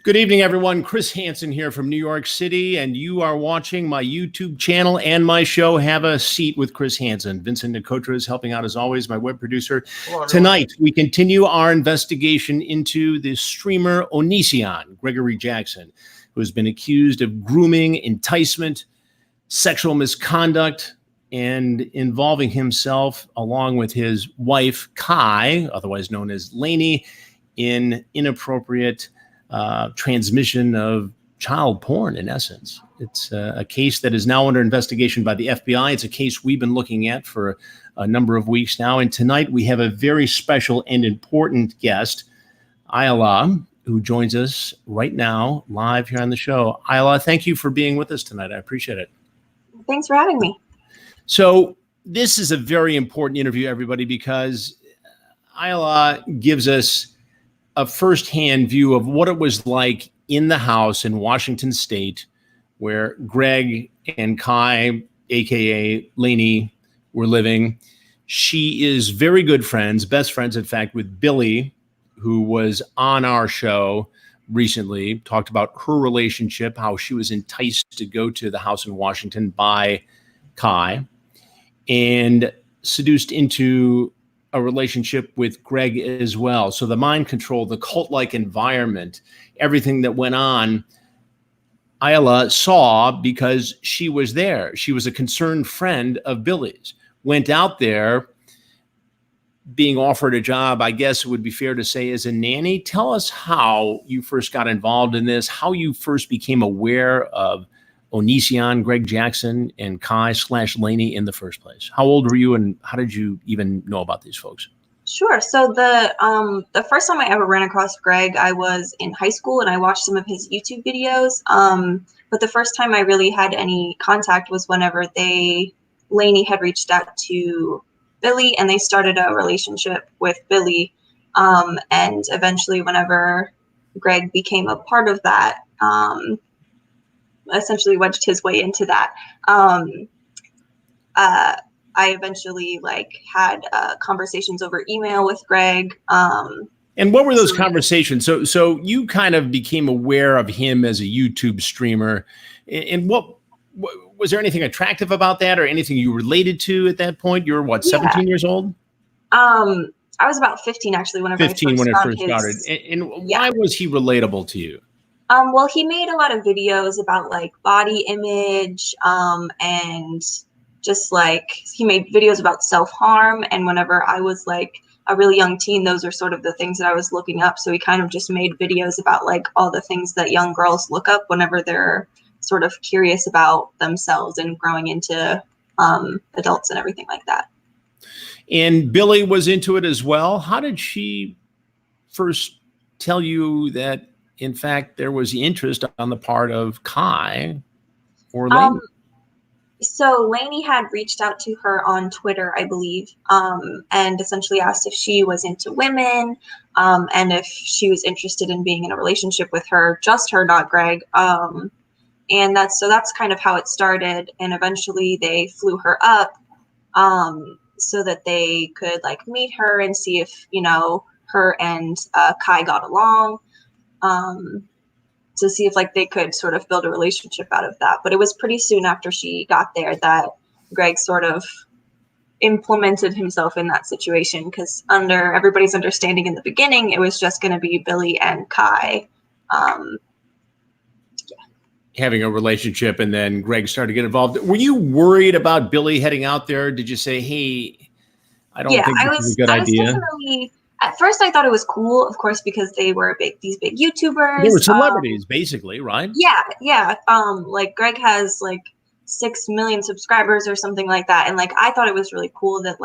Good evening, everyone. Chris Hansen here from New York City, and you are watching my YouTube channel and my show, Have a Seat with Chris Hansen. Vincent Nicotra is helping out as always, my web producer. Hello, Tonight, we continue our investigation into the streamer Onision, Gregory Jackson, who has been accused of grooming, enticement, sexual misconduct, and involving himself along with his wife, Kai, otherwise known as Lainey, in inappropriate transmission of child porn, in essence. It's a case that is now under investigation by the FBI. It's a case we've been looking at for a number of weeks now. And tonight we have a very special and important guest, Ayalla, who joins us right now live here on the show. Ayalla, thank you for being with us tonight. I appreciate it. Thanks for having me. So this is a very important interview, everybody, because Ayalla gives us a firsthand view of what it was like in the house in Washington State where Gregg and Kai, aka Lainey, were living. She is very good friends, best friends, in fact, with Billy, who was on our show recently, talked about her relationship, how she was enticed to go to the house in Washington by Kai and seduced into a relationship with Gregg as well. So the mind control, the cult-like environment, everything that went on, Ayalla saw because she was there. She was a concerned friend of Billy's, went out there being offered a job, I guess it would be fair to say, as a nanny. Tell us how you first got involved in this, how you first became aware of Onision, Greg Jackson, and Kai/Lainey in the first place. How old were you, and how did you even know about these folks? Sure. So the first time I ever ran across Gregg, I was in high school, and I watched some of his YouTube videos. But the first time I really had any contact was whenever Lainey had reached out to Billy, and they started a relationship with Billy. And eventually, whenever Gregg became a part of that, essentially wedged his way into that. I eventually had conversations over email with Gregg. And what were those conversations? So you kind of became aware of him as a YouTube streamer. And what was there anything attractive about that, or anything you related to at that point? You were what, 17 years old? I was about 15 actually when I first started. And why was he relatable to you? Well, he made a lot of videos about body image, and just he made videos about self-harm. And whenever I was a really young teen, those are sort of the things that I was looking up. So he kind of just made videos about all the things that young girls look up whenever they're sort of curious about themselves and growing into adults and everything like that. And Billy was into it as well. How did she first tell you that, in fact, there was interest on the part of Kai or Lainey? So Lainey had reached out to her on Twitter, I believe, and essentially asked if she was into women, and if she was interested in being in a relationship with her, just her, not Gregg. And that's kind of how it started. And eventually they flew her up so that they could meet her and see if, her and Kai got along. To see if they could sort of build a relationship out of that. But it was pretty soon after she got there that Gregg sort of implemented himself in that situation, because under everybody's understanding in the beginning, it was just going to be Billy and Kai having a relationship, and then Gregg started to get involved. Were you worried about Billy heading out there? Did you say, hey, I don't think this is a good idea? Definitely. At first, I thought it was cool, of course, because they were these big YouTubers. They were celebrities, basically, right? Yeah. Gregg has 6 million subscribers or something like that, and I thought it was really cool that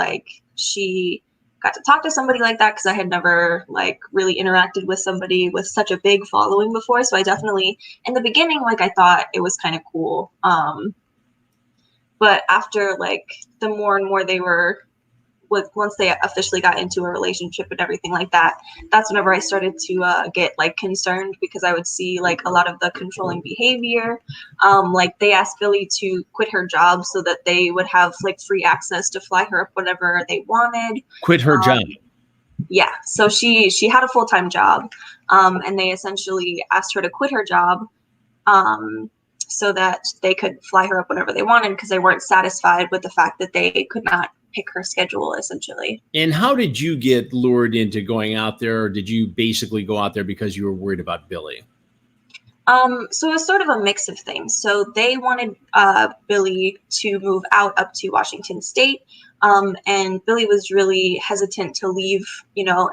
she got to talk to somebody like that, because I had never really interacted with somebody with such a big following before. So I definitely, in the beginning, I thought it was kind of cool. But after the more and more they were. Once they officially got into a relationship and everything like that, that's whenever I started to get concerned, because I would see a lot of the controlling behavior. They asked Billy to quit her job so that they would have free access to fly her up whenever they wanted. Quit her job. Yeah, so she had a full-time job, and they essentially asked her to quit her job, so that they could fly her up whenever they wanted, because they weren't satisfied with the fact that they could not pick her schedule, essentially. And how did you get lured into going out there, or did you basically go out there because you were worried about Billy? So it was sort of a mix of things. So they wanted Billy to move out up to Washington State, and Billy was really hesitant to leave,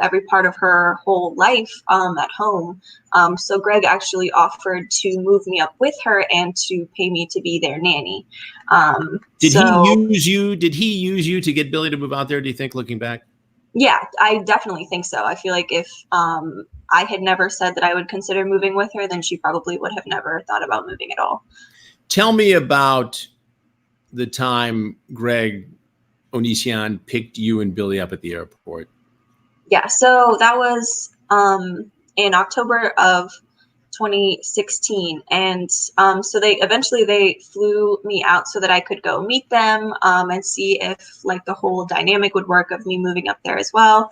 every part of her whole life at home. So Gregg actually offered to move me up with her and to pay me to be their nanny. Did he use you to get Billy to move out there, do you think, looking back? Yeah, I definitely think so. I feel like if I had never said that I would consider moving with her, then she probably would have never thought about moving at all. Tell me about the time Gregg Onision picked you and Billy up at the airport. Yeah, so that was in October of 2016, and so they flew me out so that I could go meet them and see if like the whole dynamic would work of me moving up there as well.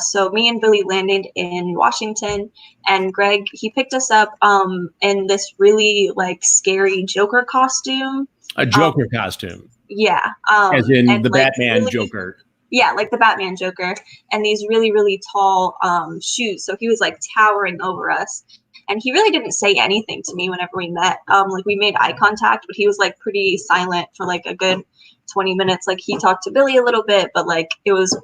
So me and Billy landed in Washington, and Gregg, he picked us up in this really like scary Joker costume. A Joker costume? Yeah. As in and, the like, Batman really, Joker? Yeah, like the Batman Joker, and these really, really tall shoes. So he was like towering over us, and he really didn't say anything to me whenever we met. Like we made eye contact, but he was like pretty silent for like a good 20 minutes. Like he talked to Billy a little bit, but like it was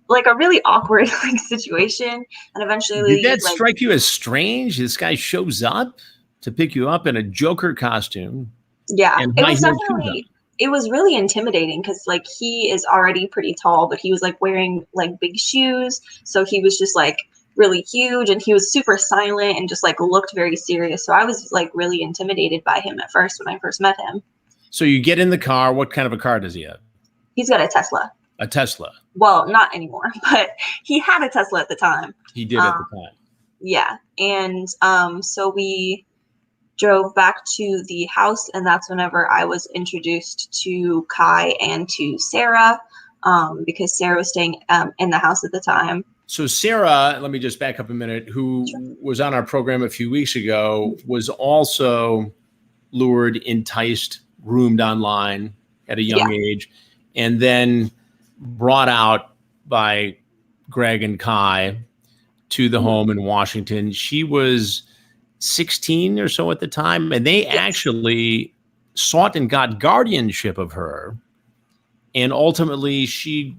like a really awkward like situation. And eventually, did that strike you as strange? This guy shows up to pick you up in a Joker costume. Yeah, it was definitely. It was really intimidating because like he is already pretty tall, but he was like wearing like big shoes, so he was just like really huge, and he was super silent and just like looked very serious. So I was like really intimidated by him at first when I first met him. So you get in the car. What kind of a car does he have? He's got a Tesla. A Tesla. Well, not anymore, but he had a Tesla at the time. He did at the time. Yeah, and so we drove back to the house, and that's whenever I was introduced to Kai and to Sarah, because Sarah was staying in the house at the time. So Sarah, let me just back up a minute, who was on our program a few weeks ago, was also lured, enticed, groomed online at a young age, and then brought out by Gregg and Kai to the home in Washington. She was 16 or so at the time, and they actually sought and got guardianship of her, and ultimately she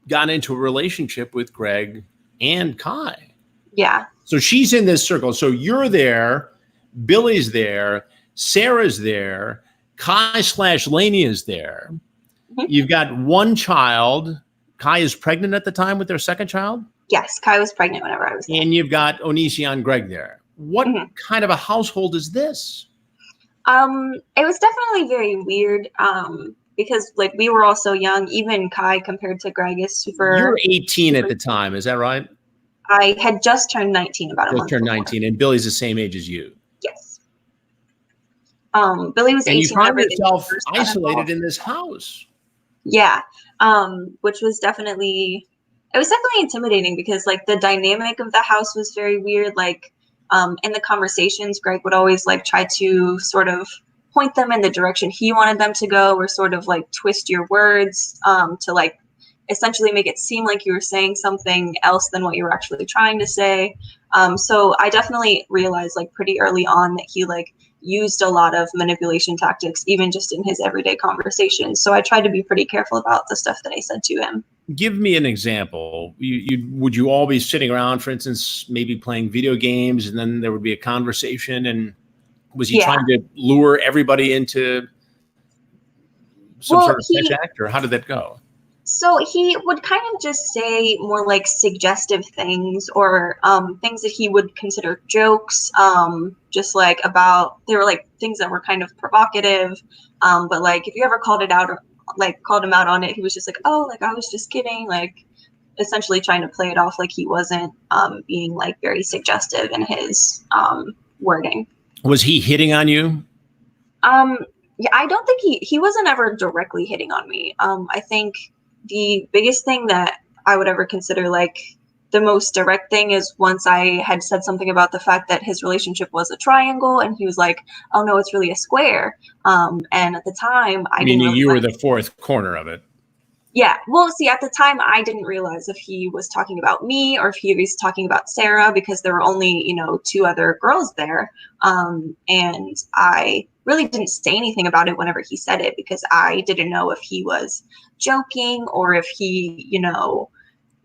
got into a relationship with Gregg and Kai. Yeah. So she's in this circle. So you're there, Billy's there, Sarah's there, Kai/Lainey is there. Mm-hmm. You've got one child. Kai is pregnant at the time with their second child? Yes, Kai was pregnant whenever I was there. And you've got Onision and Gregg there. What kind of a household is this? It was definitely very weird because like we were all so young. Even Kai compared to Gregg is super. You were 18 at the time, is that right? I had just turned 19 about a month turned before. 19, and Billy's the same age as you. Yes. Billy was 18. And you find yourself isolated in this house. Yeah, which was definitely intimidating because like the dynamic of the house was very weird. Like in the conversations, Gregg would always like try to sort of point them in the direction he wanted them to go, or sort of like twist your words to like essentially make it seem like you were saying something else than what you were actually trying to say. So I definitely realized like pretty early on that he like used a lot of manipulation tactics, even just in his everyday conversations. So I tried to be pretty careful about the stuff that I said to him. Give me an example. Would you all be sitting around, for instance, maybe playing video games, and then there would be a conversation, and was he trying to lure everybody into some sort of sex act, or how did that go? So he would kind of just say more like suggestive things, or things that he would consider jokes, just like they were like things that were kind of provocative. But like if you ever called it out or like called him out on it, he was just like, oh, like I was just kidding, like essentially trying to play it off like he wasn't being like very suggestive in his wording. Was he hitting on you? Yeah, I don't think he wasn't ever directly hitting on me. I think the biggest thing that I would ever consider like the most direct thing is once I had said something about the fact that his relationship was a triangle, and he was like, "Oh no, it's really a square." And at the time, I didn't Meaning really you were the fourth corner of it. yeah. Well, see, at the time, I didn't realize if he was talking about me or if he was talking about Sarah, because there were only, two other girls there. And I really didn't say anything about it whenever he said it, because I didn't know if he was joking or if he,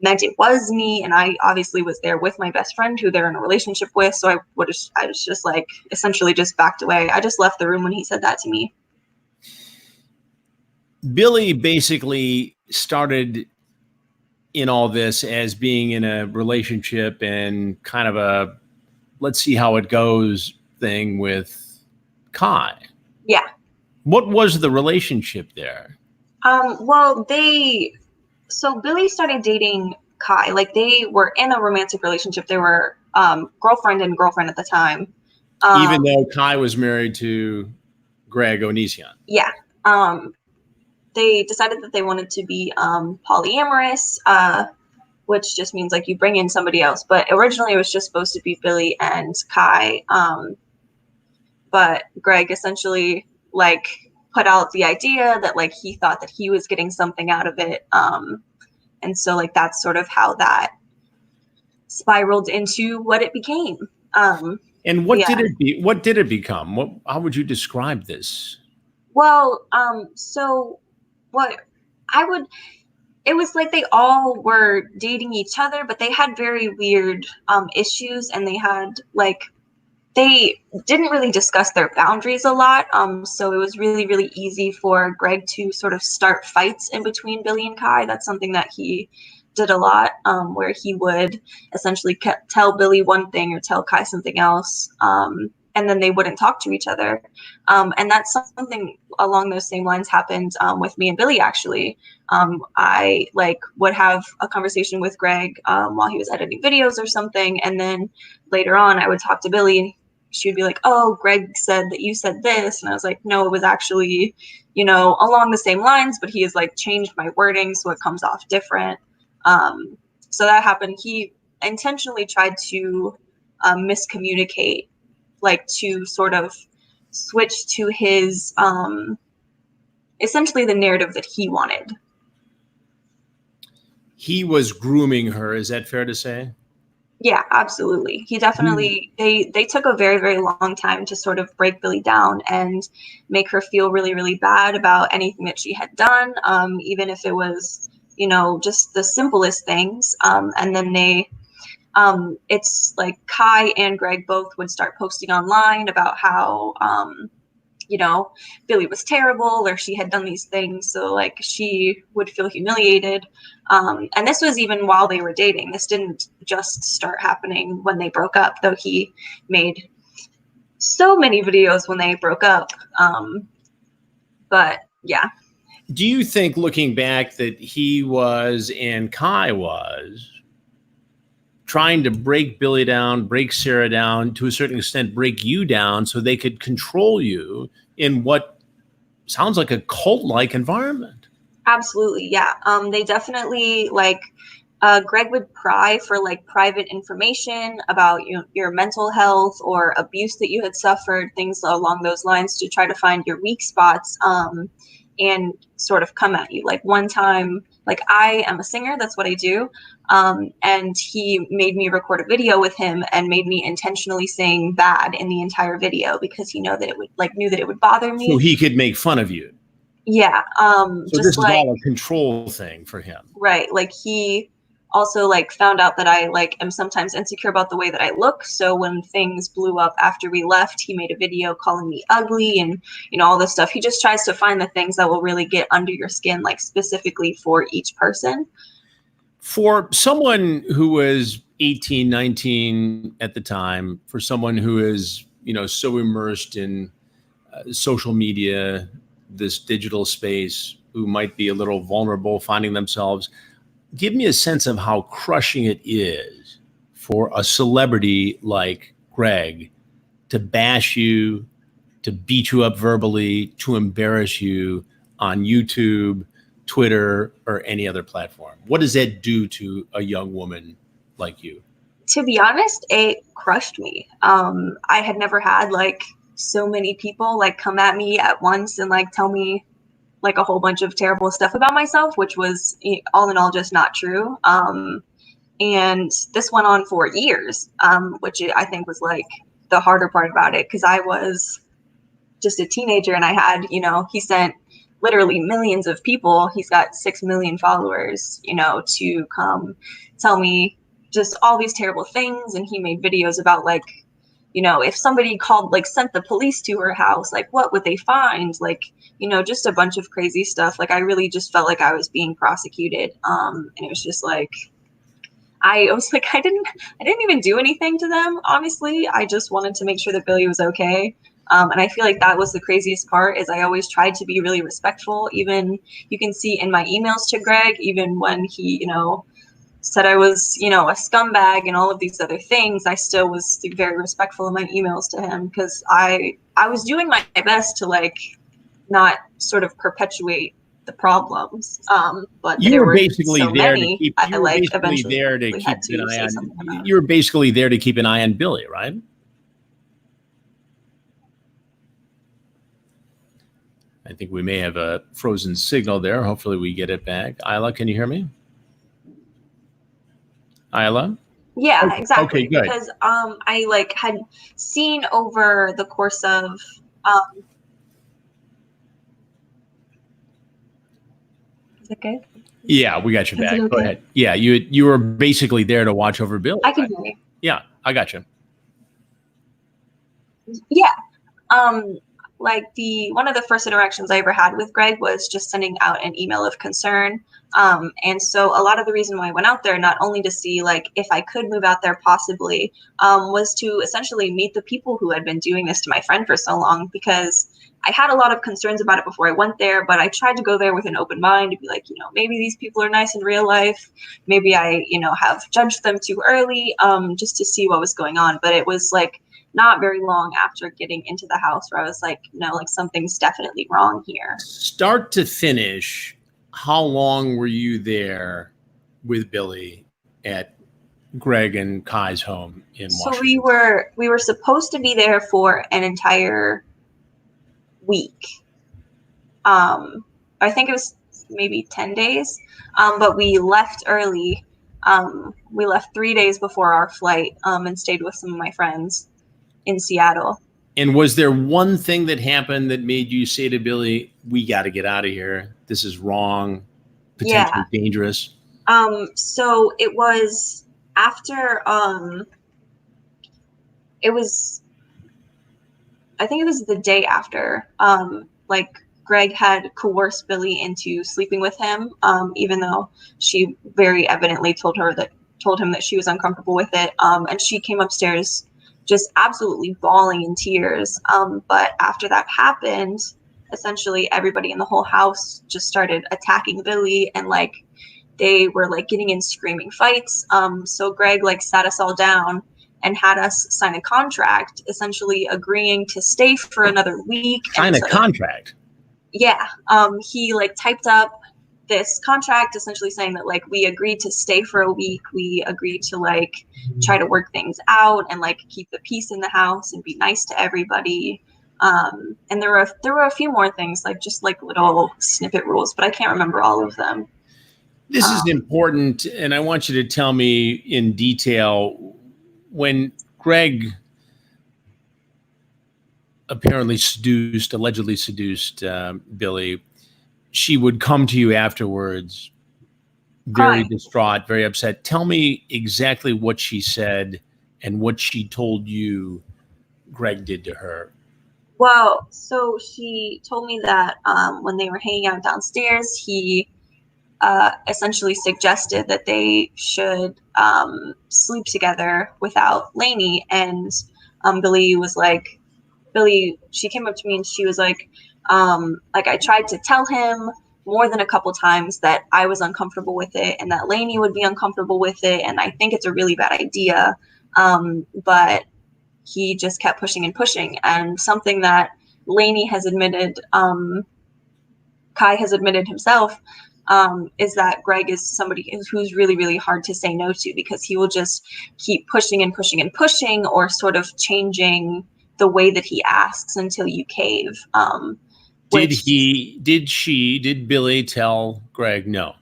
meant it was me. And I obviously was there with my best friend who they're in a relationship with. So I was just like essentially just backed away. I just left the room when he said that to me. Billy basically started in all this as being in a relationship and kind of a let's see how it goes thing with Kai. Yeah. What was the relationship there? Well, so Billy started dating Kai. Like they were in a romantic relationship. They were girlfriend and girlfriend at the time. Even though Kai was married to Gregg Onision. Yeah. They decided that they wanted to be polyamorous, which just means like you bring in somebody else. But originally it was just supposed to be Billy and Kai. But Gregg essentially like put out the idea that like he thought that he was getting something out of it. And so like that's sort of how that spiraled into what it became. And what did it be? What did it become? How would you describe this? Well, so what it was like they all were dating each other, but they had very weird issues, and they didn't really discuss their boundaries a lot. So it was really, really easy for Gregg to sort of start fights in between Billy and Kai. That's something that he did a lot, where he would essentially tell Billy one thing or tell Kai something else. And then they wouldn't talk to each other. And that's something along those same lines happened with me and Billy, actually. I would have a conversation with Gregg while he was editing videos or something. And then later on, I would talk to Billy. She would be like, "Oh, Gregg said that you said this." And I was like, "No, it was actually, along the same lines, but he has like changed my wording so it comes off different." So that happened. He intentionally tried to miscommunicate, like to sort of switch to his essentially the narrative that he wanted. He was grooming her. Is that fair to say? Yeah, absolutely. He definitely, they took a very, very long time to sort of break Billy down and make her feel really, really bad about anything that she had done, even if it was, just the simplest things. And then it's like Kai and Gregg both would start posting online about how, Billy was terrible or she had done these things. So like she would feel humiliated. And this was even while they were dating. This didn't just start happening when they broke up, though he made so many videos when they broke up. But yeah. Do you think, looking back, that he was and Kai was trying to break Billy down, break Sarah down, to a certain extent, break you down so they could control you in what sounds like a cult-like environment? Absolutely. Yeah. They definitely Gregg would pry for like private information about your mental health or abuse that you had suffered, things along those lines, to try to find your weak spots and sort of come at you. Like one time, like I am a singer, that's what I do. And he made me record a video with him and made me intentionally sing bad in the entire video because he knew that it would bother me. So he could make fun of you. Yeah. So this is all a control thing for him. Right. Like he also found out that I am sometimes insecure about the way that I look. So when things blew up after we left, he made a video calling me ugly and all this stuff. He just tries to find the things that will really get under your skin, like specifically for each person. For someone who was 18, 19 at the time, for someone who is, so immersed in social media, this digital space, who might be a little vulnerable finding themselves, give me a sense of how crushing it is for a celebrity like Gregg to bash you, to beat you up verbally, to embarrass you on YouTube, Twitter, or any other platform? What does that do to a young woman like you? To be honest, it crushed me. I had never had like so many people like come at me at once and like tell me like a whole bunch of terrible stuff about myself, which was all in all just not true. And this went on for years, which I think was like the harder part about it, because I was just a teenager and I had, he sent literally millions of people. He's got 6 million followers, to come tell me just all these terrible things. And he made videos about like, if somebody called, like sent the police to her house, like what would they find? Like, just a bunch of crazy stuff. Like I really just felt like I was being prosecuted. And it was just like, I was like, I didn't even do anything to them. Honestly, I just wanted to make sure that Billy was okay. And I feel like that was the craziest part, is I always tried to be really respectful. Even you can see in my emails to Gregg, even when he, said I was, a scumbag and all of these other things, I still was very respectful in my emails to him, because I was doing my best to like not sort of perpetuate the problems. But You there were were basically so there many, to keep. I You were like basically eventually there to had keep an to eye say something on. about You it. were basically there to keep an eye on Billy, right? I think we may have a frozen signal there. Hopefully, we get it back. Ayalla, can you hear me? Ayalla? Yeah, Okay, exactly. okay, good. Because I like had seen over the course of um is it good? Yeah, we got you Is back. it Go okay? ahead. Yeah, you were basically there to watch over Billy. I can Right? hear Yeah, I got you. you. Yeah. Um, like one of the first interactions I ever had with Gregg was just sending out an email of concern. And so a lot of the reason why I went out there, not only to see like if I could move out there possibly, was to essentially meet the people who had been doing this to my friend for so long, because I had a lot of concerns about it before I went there, but I tried to go there with an open mind to be like, maybe these people are nice in real life. Maybe I, have judged them too early, just to see what was going on. But it was like not very long after getting into the house where I was like, no, like something's definitely wrong here. Start to finish, how long were you there with Billy at Gregg and Kai's home in So Washington? we were supposed to be there for an entire week. I think it was maybe 10 days. But we left early. We left 3 days before our flight, and stayed with some of my friends in Seattle. And was there one thing that happened that made you say to Billy, we got to get out of here? This is wrong, potentially Yeah. dangerous. So it was after, it was, I think it was the day after, like Gregg had coerced Billy into sleeping with him, even though she very evidently told him that she was uncomfortable with it. And she came upstairs just absolutely bawling in tears. But after that happened, essentially everybody in the whole house just started attacking Billy, and like they were like getting in screaming fights. So Gregg like sat us all down and had us sign a contract, essentially agreeing to stay for another week. Sign a contract? Yeah. He like typed up this contract essentially saying that like we agreed to stay for a week. We agreed to like try to work things out and like keep the peace in the house and be nice to everybody. And there were a few more things, like just like little snippet rules, but I can't remember all of them. This is important, and I want you to tell me in detail, when Gregg allegedly seduced Billy, she would come to you afterwards, very Crying. distraught, very upset. Tell me exactly what she said and what she told you Gregg did to her. Well, so she told me that when they were hanging out downstairs, he essentially suggested that they should sleep together without Lainey. And she came up to me and she was like I tried to tell him more than a couple times that I was uncomfortable with it and that Lainey would be uncomfortable with it. And I think it's a really bad idea. But he just kept pushing and pushing. And something that Lainey has admitted, Kai has admitted himself, is that Gregg is somebody who's really, really hard to say no to, because he will just keep pushing and pushing and pushing, or sort of changing the way that he asks until you cave. Did Billy tell Gregg no?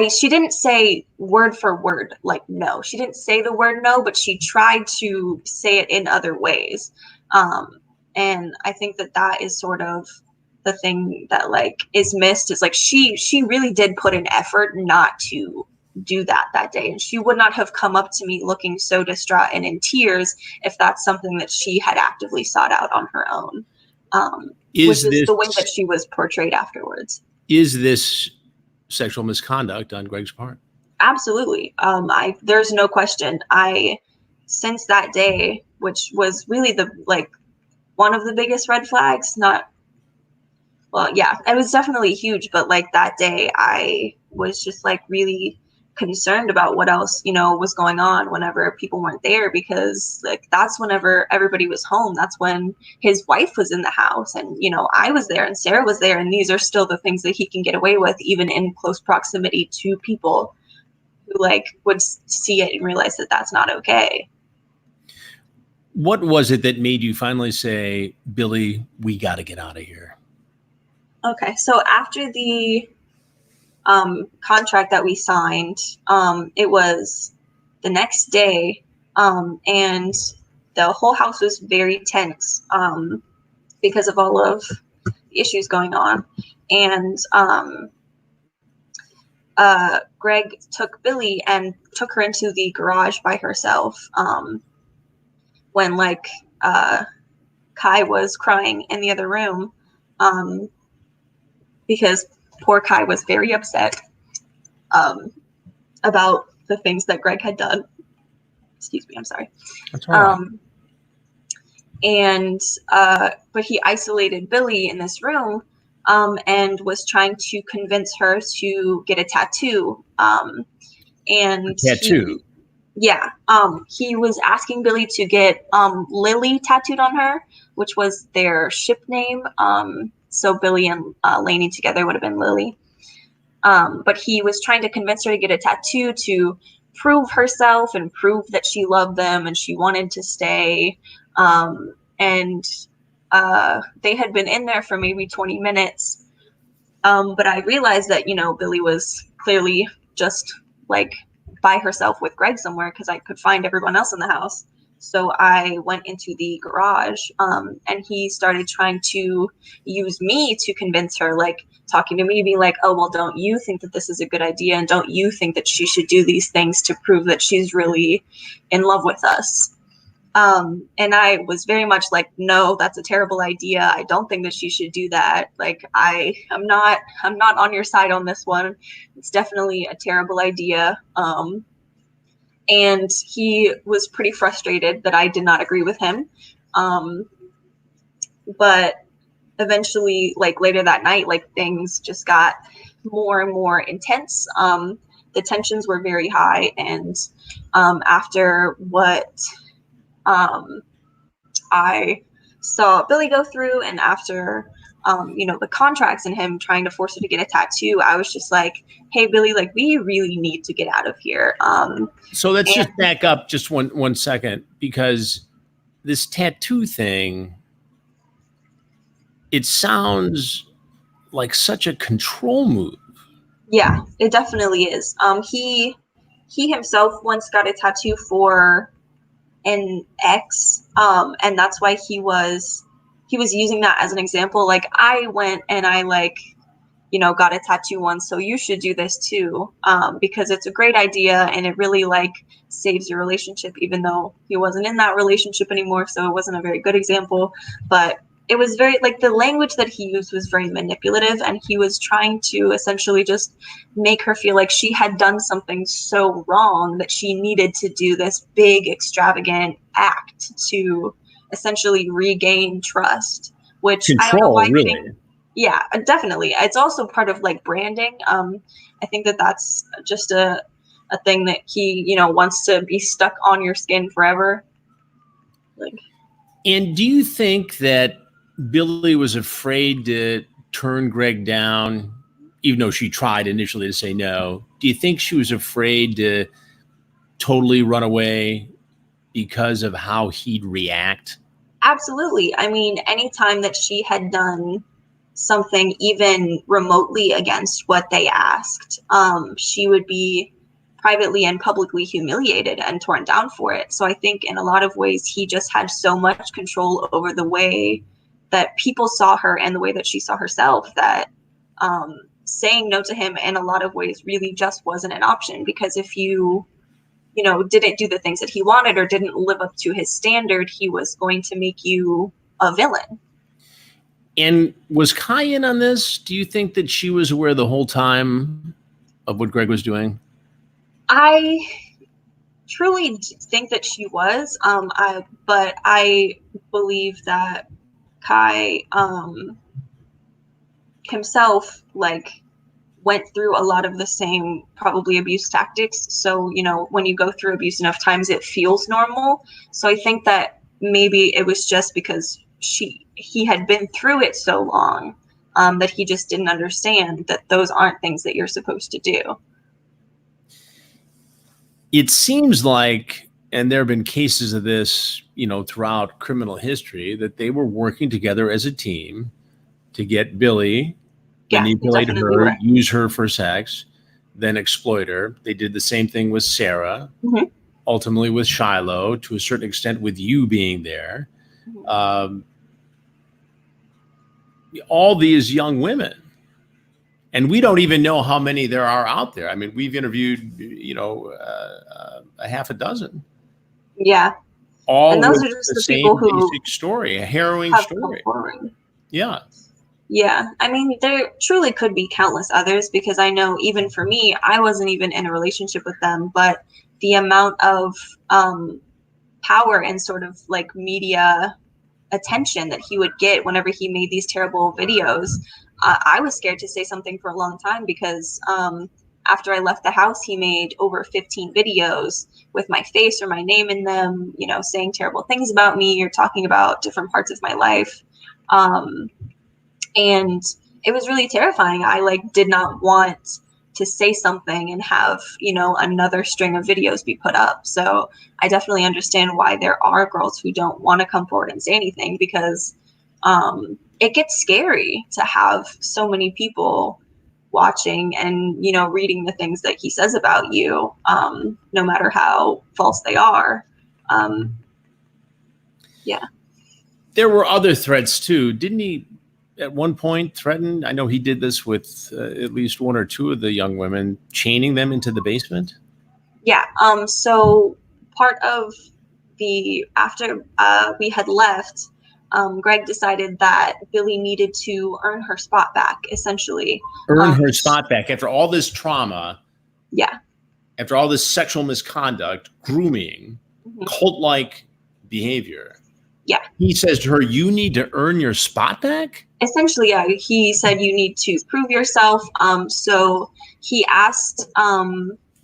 She didn't say word for word, like no. She didn't say the word no, but she tried to say it in other ways. And I think that is sort of the thing that like is missed, is like she really did put an effort not to do that day, and she would not have come up to me looking so distraught and in tears if that's something that she had actively sought out on her own. Which is the way that she was portrayed afterwards. Is this sexual misconduct on Gregg's part? Absolutely. There's no question. Since that day, which was really one of the biggest red flags, it was definitely huge, but like that day I was just like really concerned about what else, was going on whenever people weren't there, because like that's whenever everybody was home. That's when his wife was in the house, and I was there and Sarah was there, and these are still the things that he can get away with, even in close proximity to people who like would see it and realize that that's not okay. What was it that made you finally say, Billy, we got to get out of here? Okay, so after the contract that we signed, it was the next day, and the whole house was very tense because of all of the issues going on. And Gregg took Billy and took her into the garage by herself when like Kai was crying in the other room, because poor Kai was very upset about the things that Gregg had done. Excuse me, I'm sorry. That's all right. But he isolated Billy in this room and was trying to convince her to get a tattoo. Tattoo? He was asking Billy to get Lily tattooed on her, which was their ship name. So Billy and Lainey together would have been Lily. But he was trying to convince her to get a tattoo to prove herself and prove that she loved them and she wanted to stay. And they had been in there for maybe 20 minutes. But I realized that, Billy was clearly just like by herself with Gregg somewhere, because I could find everyone else in the house. So I went into the garage, and he started trying to use me to convince her, like talking to me, being like, oh, well, don't you think that this is a good idea? And don't you think that she should do these things to prove that she's really in love with us? And I was very much like, no, that's a terrible idea. I don't think that she should do that. Like, I'm not on your side on this one. It's definitely a terrible idea. And he was pretty frustrated that I did not agree with him. But eventually, like later that night, like things just got more and more intense. The tensions were very high. And after what I saw Billy go through, and after the contracts and him trying to force her to get a tattoo, I was just like, hey, Billy, like we really need to get out of here. So let's just back up just one second, because this tattoo thing, it sounds like such a control move. Yeah, it definitely is. He himself once got a tattoo for an ex, and that's why he was using that as an example. Like, I went and I got a tattoo once, so you should do this too, because it's a great idea and it really like saves your relationship, even though he wasn't in that relationship anymore, so it wasn't a very good example. But it was very like the language that he used was very manipulative, and he was trying to essentially just make her feel like she had done something so wrong that she needed to do this big extravagant act to essentially regain trust, which control, I don't know why really. Yeah, definitely. It's also part of like branding. I think that that's just a thing that he, wants to be stuck on your skin forever. Like, and do you think that Billy was afraid to turn Gregg down even though she tried initially to say no. Do you think she was afraid to totally run away because of how he'd react? Absolutely. I mean, anytime that she had done something even remotely against what they asked, she would be privately and publicly humiliated and torn down for it. So I think in a lot of ways, he just had so much control over the way that people saw her and the way that she saw herself that saying no to him in a lot of ways really just wasn't an option. Because if you didn't do the things that he wanted or didn't live up to his standard, he was going to make you a villain. And was Kai in on this? Do you think that she was aware the whole time of what Gregg was doing? I truly think that she was, but I believe that Kai himself went through a lot of the same probably abuse tactics. So, when you go through abuse enough times, it feels normal. So I think that maybe it was just because he had been through it so long that he just didn't understand that those aren't things that you're supposed to do. It seems like, and there have been cases of this, throughout criminal history, that they were working together as a team to get Billy, manipulate her, use her for sex, then exploit her. They did the same thing with Sarah, ultimately with Shiloh, to a certain extent with you being there. All these young women. And we don't even know how many there are out there. I mean, we've interviewed, a half a dozen. Yeah. All and those with are just the the same people who basic story, a harrowing story. Yeah. Yeah. I mean, there truly could be countless others, because I know even for me, I wasn't even in a relationship with them, but the amount of power and sort of media attention that he would get whenever he made these terrible videos, I was scared to say something for a long time, because after I left the house, he made over 15 videos with my face or my name in them, saying terrible things about me or talking about different parts of my life. And it was really terrifying. I did not want to say something and have, another string of videos be put up. So I definitely understand why there are girls who don't want to come forward and say anything, because it gets scary to have so many people watching and, reading the things that he says about you, no matter how false they are. Yeah. There were other threats too. Didn't he at one point threaten? I know he did this with at least one or two of the young women, chaining them into the basement. Yeah. So part of after we had left, Gregg decided that Billy needed to earn her spot back, essentially. Earn her spot back after all this trauma. Yeah. After all this sexual misconduct, grooming, cult-like behavior. Yeah. He says to her, you need to earn your spot back? Essentially, yeah. He said you need to prove yourself. So he asked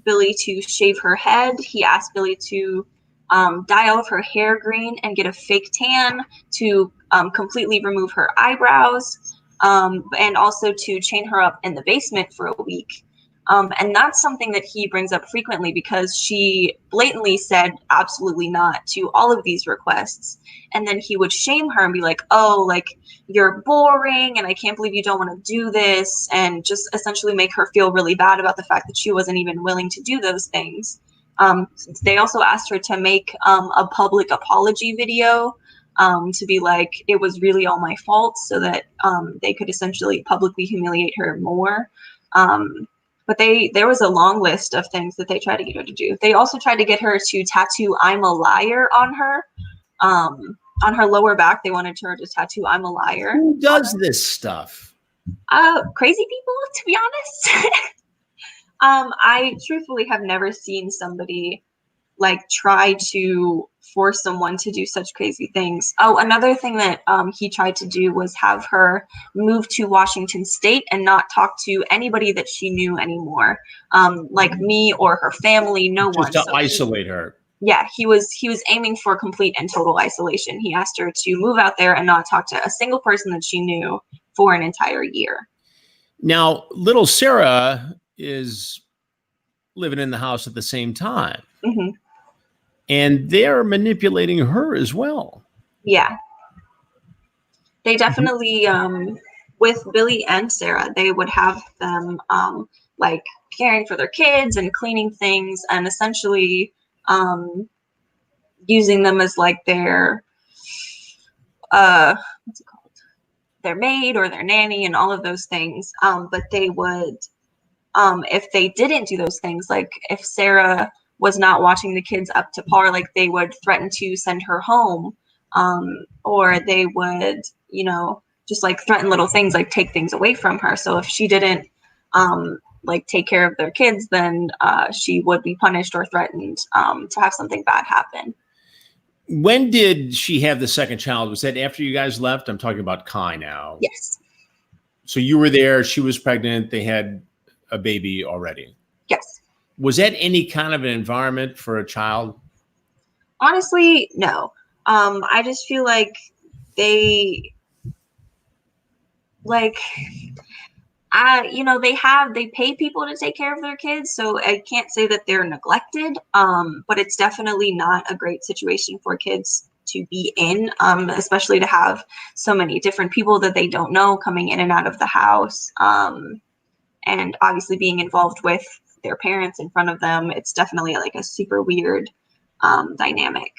Billy to shave her head. He asked Billy to dye all of her hair green and get a fake tan, to completely remove her eyebrows, and also to chain her up in the basement for a week. And that's something that he brings up frequently, because she blatantly said absolutely not to all of these requests. And then he would shame her and be like, oh, you're boring and I can't believe you don't want to do this. And just essentially make her feel really bad about the fact that she wasn't even willing to do those things. They also asked her to make a public apology video, to be like, it was really all my fault, so that they could essentially publicly humiliate her more. But there was a long list of things that they tried to get her to do. They also tried to get her to tattoo "I'm a liar" on her. On her lower back, they wanted her to tattoo "I'm a liar." Who does this stuff? Crazy people, to be honest. I truthfully have never seen somebody try to force someone to do such crazy things. Oh, another thing that he tried to do was have her move to Washington State and not talk to anybody that she knew anymore, like me or her family, no one. Just to isolate her. Yeah, he was aiming for complete and total isolation. He asked her to move out there and not talk to a single person that she knew for an entire year. Now, little Sarah is living in the house at the same time, Hmm. and they're manipulating her as well. Yeah, they definitely, with Billy and Sarah, they would have them like caring for their kids and cleaning things, and essentially um, using them as like their what's it called? Their maid or their nanny and all of those things. But they would, if they didn't do those things, like if Sarah was not watching the kids up to par, like they would threaten to send her home, or they would, just like threaten little things, like take things away from her. So if she didn't like take care of their kids, then she would be punished or threatened to have something bad happen. When did she have the second child? Was that after you guys left? I'm talking about Kai now. Yes. So you were there, she was pregnant, they had a baby already. Yes. Was that any kind of an environment for a child? Honestly, no. I just feel like they like they pay people to take care of their kids, so I can't say that they're neglected. But it's definitely not a great situation for kids to be in, especially to have so many different people that they don't know coming in and out of the house, and obviously being involved with their parents in front of them. It's definitely like a super weird dynamic.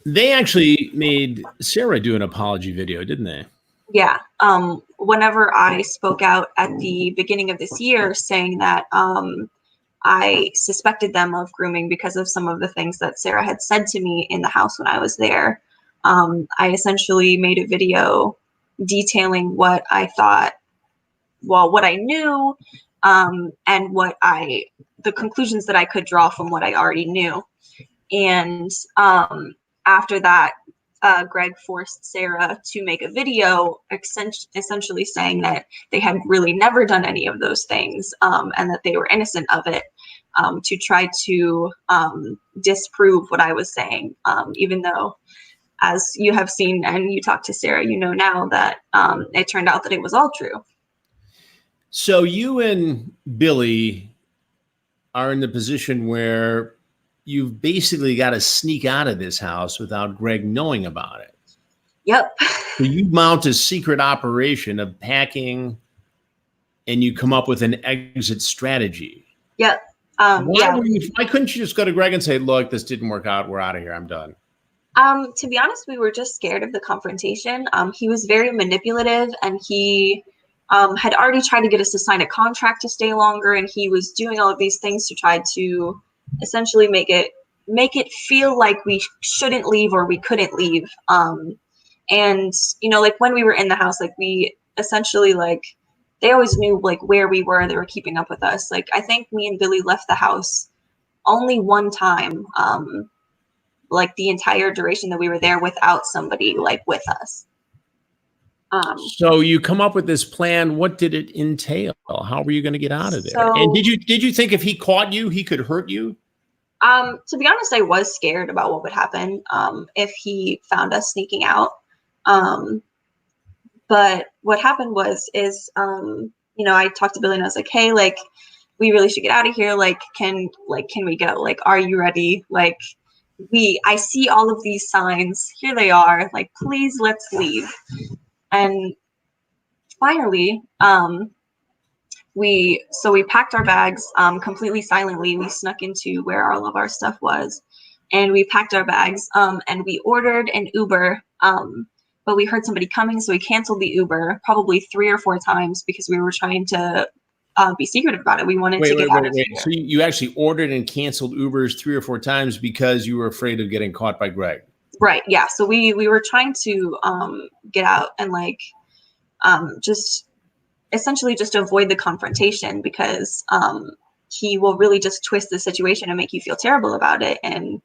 They actually made Sarah do an apology video, didn't they? Yeah. Whenever I spoke out at the beginning of this year saying that I suspected them of grooming because of some of the things that Sarah had said to me in the house when I was there, I essentially made a video detailing what I thought, well, what I knew, and the conclusions that I could draw from what I already knew. And after that, Gregg forced Sarah to make a video essentially saying that they had really never done any of those things, and that they were innocent of it, to try to disprove what I was saying, even though, as you have seen and you talked to Sarah, now that it turned out that it was all true. So you and Billy are in the position where you've basically got to sneak out of this house without Gregg knowing about it. Yep. So you mount a secret operation of packing, and you come up with an exit strategy. Yep. Why couldn't you just go to Gregg and say, look, this didn't work out, we're out of here, I'm done? To be honest, we were just scared of the confrontation. He was very manipulative, and he had already tried to get us to sign a contract to stay longer, and he was doing all of these things to try to essentially make it feel like we shouldn't leave or we couldn't leave. And like when we were in the house, like we essentially, like, they always knew like where we were. They were keeping up with us. Like I think me and Billy left the house only one time, like the entire duration that we were there, without somebody like with us. So you come up with this plan. What did it entail? How were you going to get out of there? And did you think if he caught you, he could hurt you? To be honest, I was scared about what would happen if he found us sneaking out. But what happened is I talked to Billy and I was like, hey, like, we really should get out of here. Like, can we go? Like, are you ready? Like, I see all of these signs. Here they are. Like, please, let's leave. And finally, we packed our bags completely silently. We snuck into where all of our stuff was, and we packed our bags, and we ordered an Uber. But we heard somebody coming, so we canceled the Uber probably 3 or 4 times because we were trying to be secretive about it. We wanted to get out of here. So you actually ordered and canceled Ubers 3 or 4 times because you were afraid of getting caught by Gregg. Right. Yeah. So we were trying to get out and like just essentially just avoid the confrontation, because he will really just twist the situation and make you feel terrible about it. And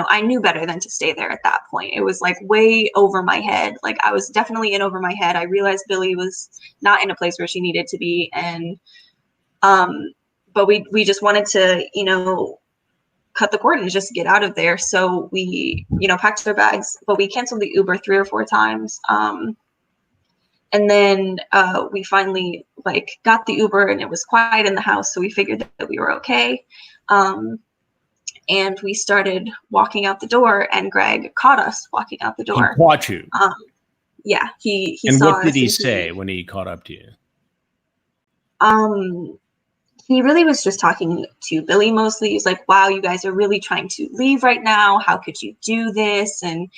I knew better than to stay there at that point. It was like way over my head. Like I was definitely in over my head. I realized Billy was not in a place where she needed to be. And but we just wanted to, cut the cord and just get out of there. So we, packed our bags, but we canceled the Uber 3 or 4 times. And then we finally like got the Uber, and it was quiet in the house, so we figured that we were okay. And we started walking out the door, and Gregg caught us walking out the He door. caught you. Yeah, he And saw what did us, he and say when he caught up to you? He really was just talking to Billy mostly. He's like, wow, you guys are really trying to leave right now. How could you do this? And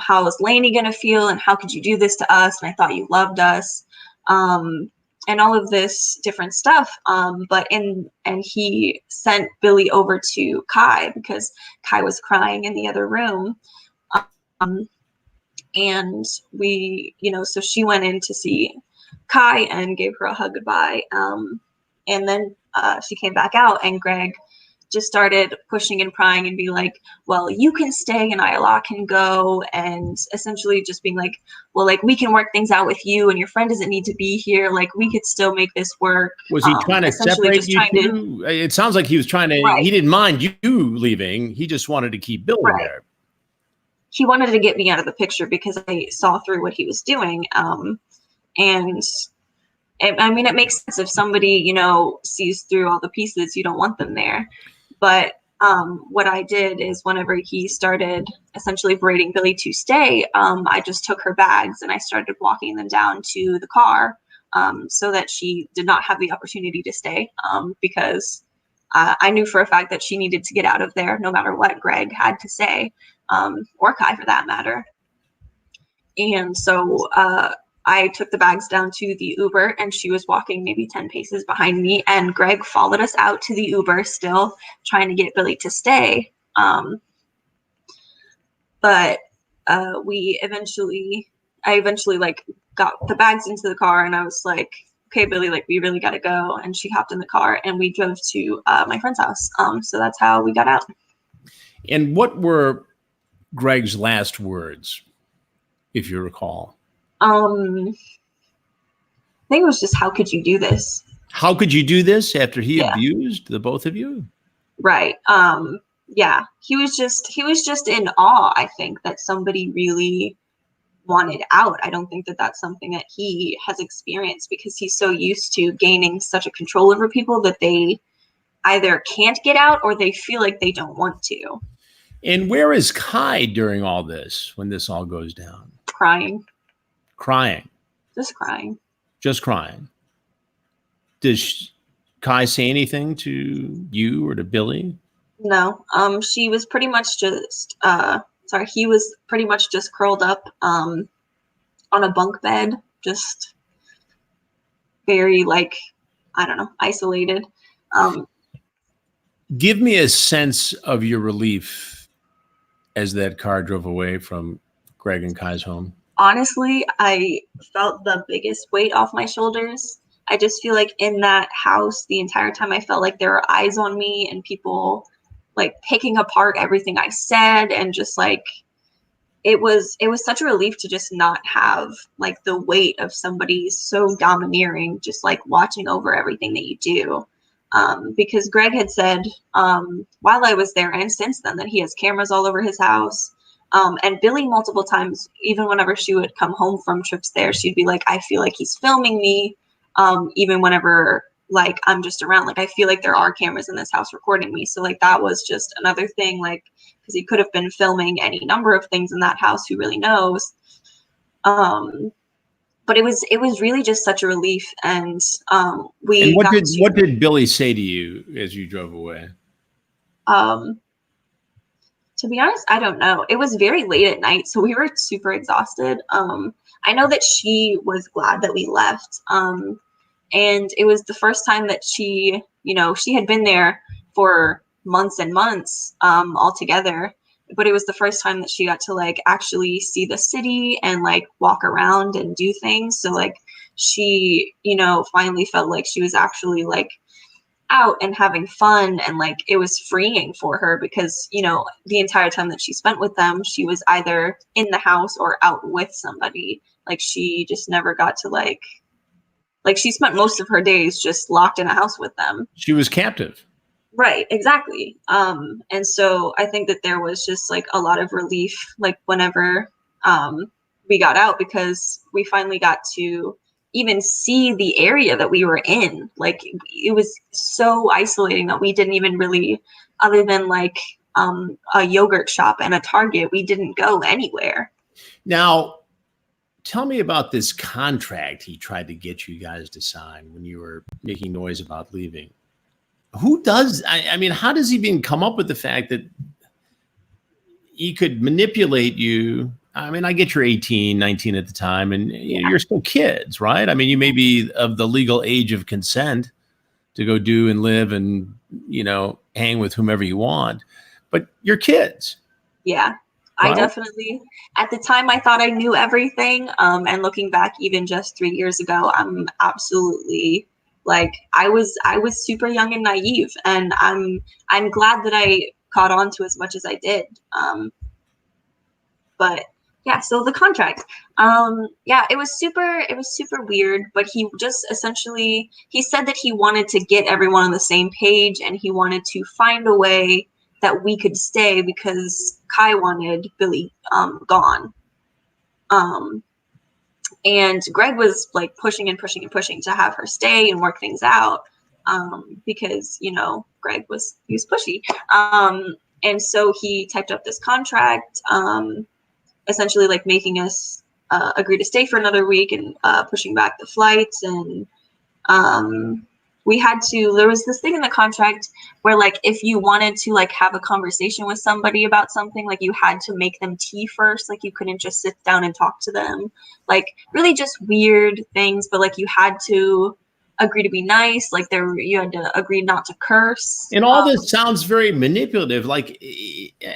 how is Lainey going to feel? And how could you do this to us? And I thought you loved us. And all of this different stuff. And he sent Billy over to Kai because Kai was crying in the other room. And we, so she went in to see Kai and gave her a hug goodbye. And then she came back out, and Gregg just started pushing and prying and be like, well, you can stay and Ayalla can go. And essentially just being like, well, like, we can work things out with you, and your friend doesn't need to be here. Like, we could still make this work. Was he trying to separate you two? It sounds like he was trying to, right. He didn't mind you leaving. He just wanted to keep Billy right. there. He wanted to get me out of the picture because I saw through what he was doing. And I mean, it makes sense if somebody, sees through all the pieces, you don't want them there. But what I did is whenever he started essentially berating Billy to stay, I just took her bags and I started walking them down to the car so that she did not have the opportunity to stay because I knew for a fact that she needed to get out of there no matter what Gregg had to say, or Kai for that matter. And so I took the bags down to the Uber, and she was walking maybe 10 paces behind me, and Gregg followed us out to the Uber, still trying to get Billy to stay. But I eventually like got the bags into the car, and I was like, okay, Billy, like, we really got to go. And she hopped in the car, and we drove to my friend's house. So that's how we got out. And what were Gregg's last words, if you recall? I think it was just, how could you do this? How could you do this after he abused the both of you? Right. Yeah. He was just in awe, I think, that somebody really wanted out. I don't think that that's something that he has experienced because he's so used to gaining such a control over people that they either can't get out or they feel like they don't want to. And where is Kai during all this when this all goes down? Crying. Just crying. Does Kai say anything to you or to Billy? No. She was pretty much just he was pretty much just curled up on a bunk bed, just very, like, I don't know, isolated. Give me a sense of your relief as that car drove away from Gregg and Kai's home. Honestly, I felt the biggest weight off my shoulders. I just feel like in that house the entire time I felt like there were eyes on me and people like picking apart everything I said, and just like it was such a relief to just not have like the weight of somebody so domineering just like watching over everything that you do. Because Gregg had said while I was there and since then that he has cameras all over his house. And Billy multiple times, even whenever she would come home from trips there, she'd be like, I feel like he's filming me. Even whenever like I'm just around, like I feel like there are cameras in this house recording me. So like that was just another thing, like, because he could have been filming any number of things in that house, who really knows. But it was really just such a relief. And what did Billy say to you as you drove away? To be honest, I don't know. It was very late at night, so we were super exhausted. I know that she was glad that we left. And it was the first time that she had been there for months and months altogether. But it was the first time that she got to like actually see the city and like walk around and do things. So like she, finally felt like she was actually like out and having fun, and like it was freeing for her because the entire time that she spent with them, she was either in the house or out with somebody. Like she just never got to like she spent most of her days just locked in a house with them. She was captive. Right, exactly. And so I think that there was just like a lot of relief, like whenever we got out, because we finally got to even see the area that we were in. Like, it was so isolating that we didn't even really, other than like a yogurt shop and a Target, we didn't go anywhere. Now, tell me about this contract he tried to get you guys to sign when you were making noise about leaving. Who does, I mean, how does he even come up with the fact that he could manipulate you? I mean, I get you're 18, 19 at the time, and you're still kids, right? I mean, you may be of the legal age of consent to go do and live and, you know, hang with whomever you want, but you're kids. Yeah, right? I definitely, at the time, I thought I knew everything. And looking back, even just 3 years ago, I'm absolutely, like, I was super young and naive, and I'm glad that I caught on to as much as I did. But yeah, so the contract, yeah, it was super weird, but he just essentially, he said that he wanted to get everyone on the same page, and he wanted to find a way that we could stay, because Kai wanted Billy gone. And Gregg was like pushing to have her stay and work things out, because, you know, Gregg was pushy. And so he typed up this contract, essentially like making us agree to stay for another week, and pushing back the flights. And we had to, there was this thing in the contract where, like, if you wanted to like have a conversation with somebody about something, like, you had to make them tea first. Like, you couldn't just sit down and talk to them. Like, really just weird things, but like, you had to agree to be nice. Like, you had to agree not to curse. And all this sounds very manipulative. Like,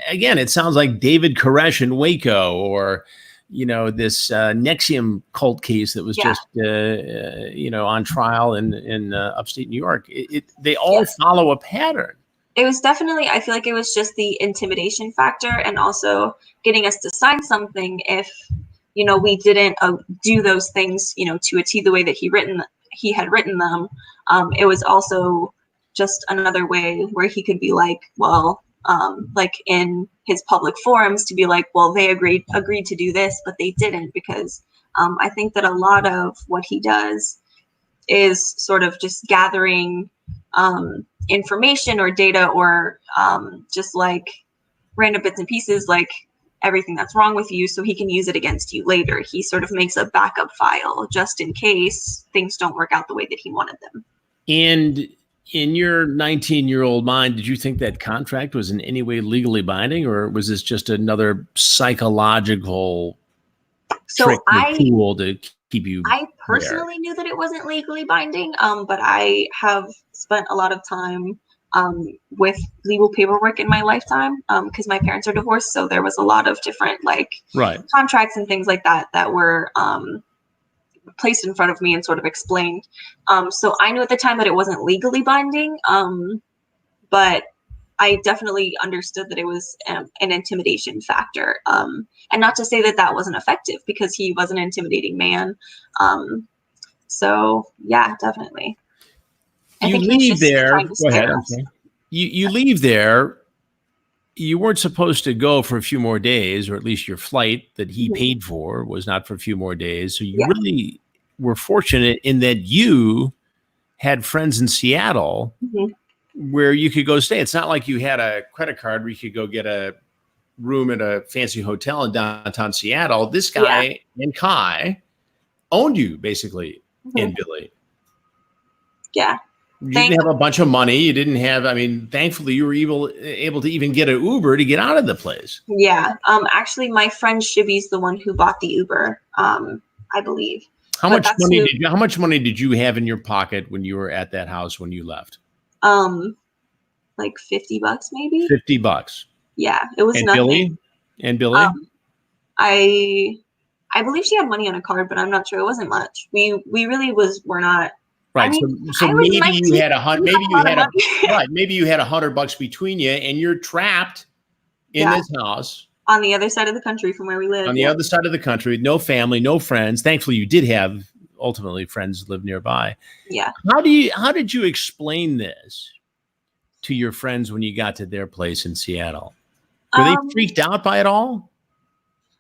again, it sounds like David Koresh in Waco, or, you know, this Nexium cult case that was just, you know, on trial in upstate New York. They all follow a pattern. It was definitely, I feel like it was just the intimidation factor, and also getting us to sign something if, you know, we didn't do those things, you know, to a T, the way that he had written them. It was also just another way where he could be like, well, like in his public forums, to be like, well, they agreed to do this, but they didn't, because I think that a lot of what he does is sort of just gathering information or data, or just like random bits and pieces, like everything that's wrong with you, so he can use it against you later. He sort of makes a backup file just in case things don't work out the way that he wanted them. And in your 19-year-old mind, did you think that contract was in any way legally binding, or was this just another psychological trick tool to keep you? I personally knew that it wasn't legally binding, but I have spent a lot of time with legal paperwork in my lifetime, because my parents are divorced, so there was a lot of different like contracts and things like that were placed in front of me and sort of explained. So I knew at the time that it wasn't legally binding, but I definitely understood that it was an intimidation factor. And not to say that that wasn't effective, because he was an intimidating man. So yeah, definitely. You leave there. Go ahead. Okay. You leave there. You weren't supposed to go for a few more days, or at least your flight that he paid for was not for a few more days. So you really were fortunate in that you had friends in Seattle where you could go stay. It's not like you had a credit card where you could go get a room at a fancy hotel in downtown Seattle. This guy and Kai owned you, basically, and Billy. Yeah. You didn't have a bunch of money. You didn't have, I mean, thankfully you were able to even get an Uber to get out of the place. Yeah. Actually, my friend Shibby's the one who bought the Uber, I believe. How much money did you have in your pocket when you were at that house when you left? Like $50 maybe. $50. Yeah, it was nothing. Billy? I believe she had money on a card, but I'm not sure. It wasn't much. We really were not. Right. I mean, so maybe you had maybe you had $100 between you, and you're trapped in this house on the other side of the country from where we live. On the other side of the country, no family, no friends. Thankfully, you did have ultimately friends live nearby. Yeah. How did you explain this to your friends when you got to their place in Seattle? Were they freaked out by it all?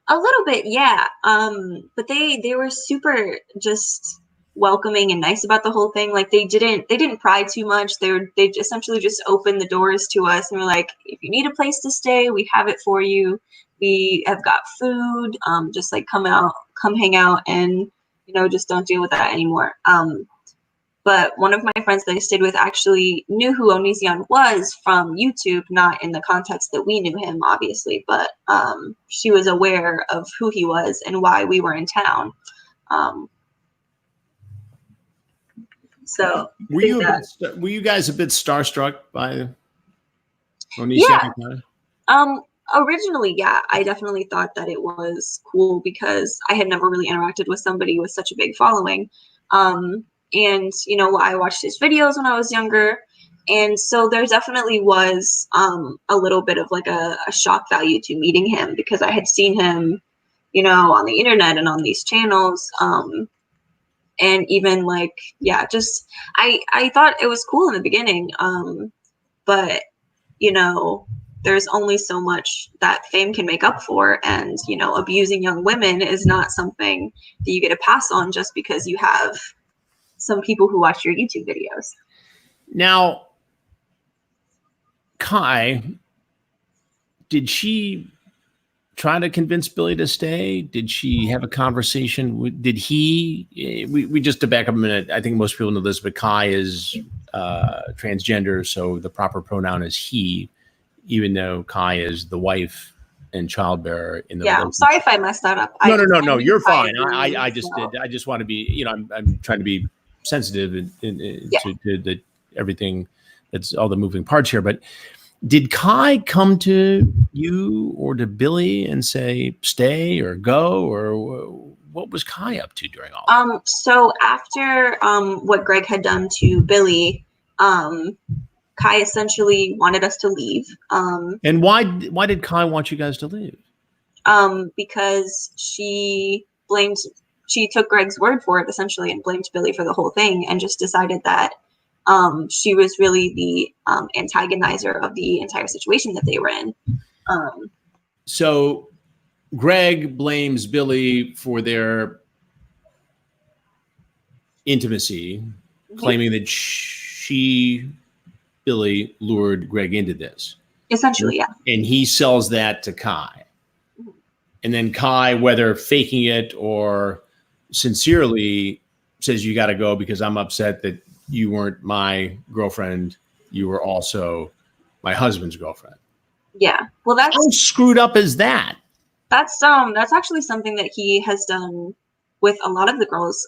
A little bit, yeah. But they were super just welcoming and nice about the whole thing. Like they didn't pry too much. They essentially just opened the doors to us and were like, if you need a place to stay, we have it for you. We have got food. Just like come hang out, and just don't deal with that anymore. But one of my friends that I stayed with actually knew who Onision was from YouTube, not in the context that we knew him, obviously, but she was aware of who he was and why we were in town. So were you guys a bit starstruck by Onision? Yeah. Originally, yeah, I definitely thought that it was cool because I had never really interacted with somebody with such a big following. And I watched his videos when I was younger, and so there definitely was a little bit of like a shock value to meeting him because I had seen him on the internet and on these channels, and even like just I thought it was cool in the beginning, but there's only so much that fame can make up for, and abusing young women is not something that you get a pass on just because you have some people who watch your YouTube videos. Now, Kai, did she try to convince Billy to stay? Did she have a conversation? Did he? We just to back up a minute. I think most people know this, but Kai is transgender, so the proper pronoun is he, even though Kai is the wife and childbearer in the relationship. I'm sorry if I messed that up. No, you're fine. I just want to be, I'm trying to be sensitive to everything that's all the moving parts here. But did Kai come to you or to Billy and say stay or go, or what was Kai up to during all that? So after what Gregg had done to Billy, Kai essentially wanted us to leave. And why did Kai want you guys to leave? Because she took Gregg's word for it essentially and blamed Billy for the whole thing, and just decided that she was really the antagonizer of the entire situation that they were in. So Gregg blames Billy for their intimacy, claiming that Billy lured Gregg into this. Essentially, yeah. And he sells that to Kai. And then Kai, whether faking it or sincerely, says you got to go because I'm upset that you weren't my girlfriend. You were also my husband's girlfriend. Yeah. Well, that's how screwed up is that? That's actually something that he has done with a lot of the girls.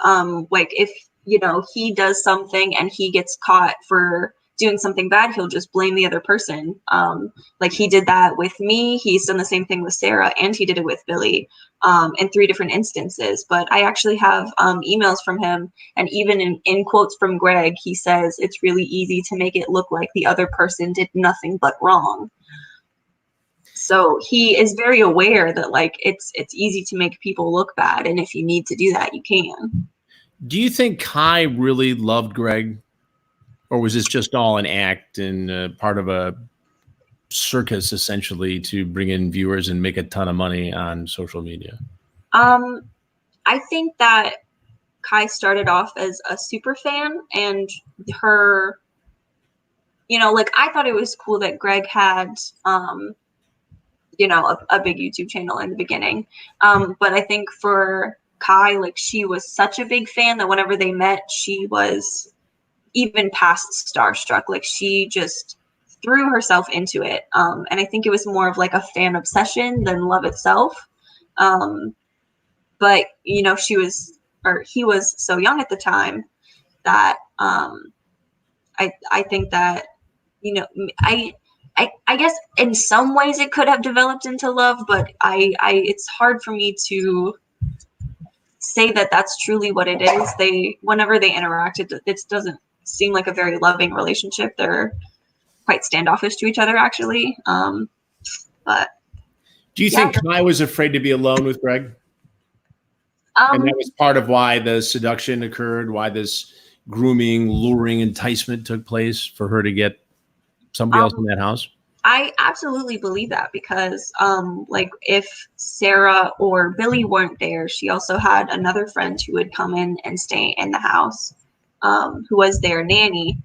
Like if he does something and he gets caught for doing something bad, he'll just blame the other person. Like he did that with me. He's done the same thing with Sarah, and he did it with Billy in 3 different instances. But I actually have emails from him, and even in quotes from Gregg, he says it's really easy to make it look like the other person did nothing but wrong. So he is very aware that like it's easy to make people look bad, and if you need to do that, you can. Do you think Kai really loved Gregg? Or was this just all an act and part of a circus, essentially, to bring in viewers and make a ton of money on social media? I think that Kai started off as a super fan, and her, like I thought it was cool that Gregg had, a big YouTube channel in the beginning. But I think for Kai, like she was such a big fan that whenever they met, she was even past starstruck. Like she just threw herself into it. And I think it was more of like a fan obsession than love itself. But he was so young at the time that I think that I guess in some ways it could have developed into love, but it's hard for me to say that that's truly what it is. Whenever they interacted, it doesn't seem like a very loving relationship. They're quite standoffish to each other, actually. But do you think Kai was afraid to be alone with Gregg? And that was part of why the seduction occurred, why this grooming, luring, enticement took place for her to get somebody else in that house? I absolutely believe that because, like, if Sarah or Billy weren't there, she also had another friend who would come in and stay in the house, who was their nanny.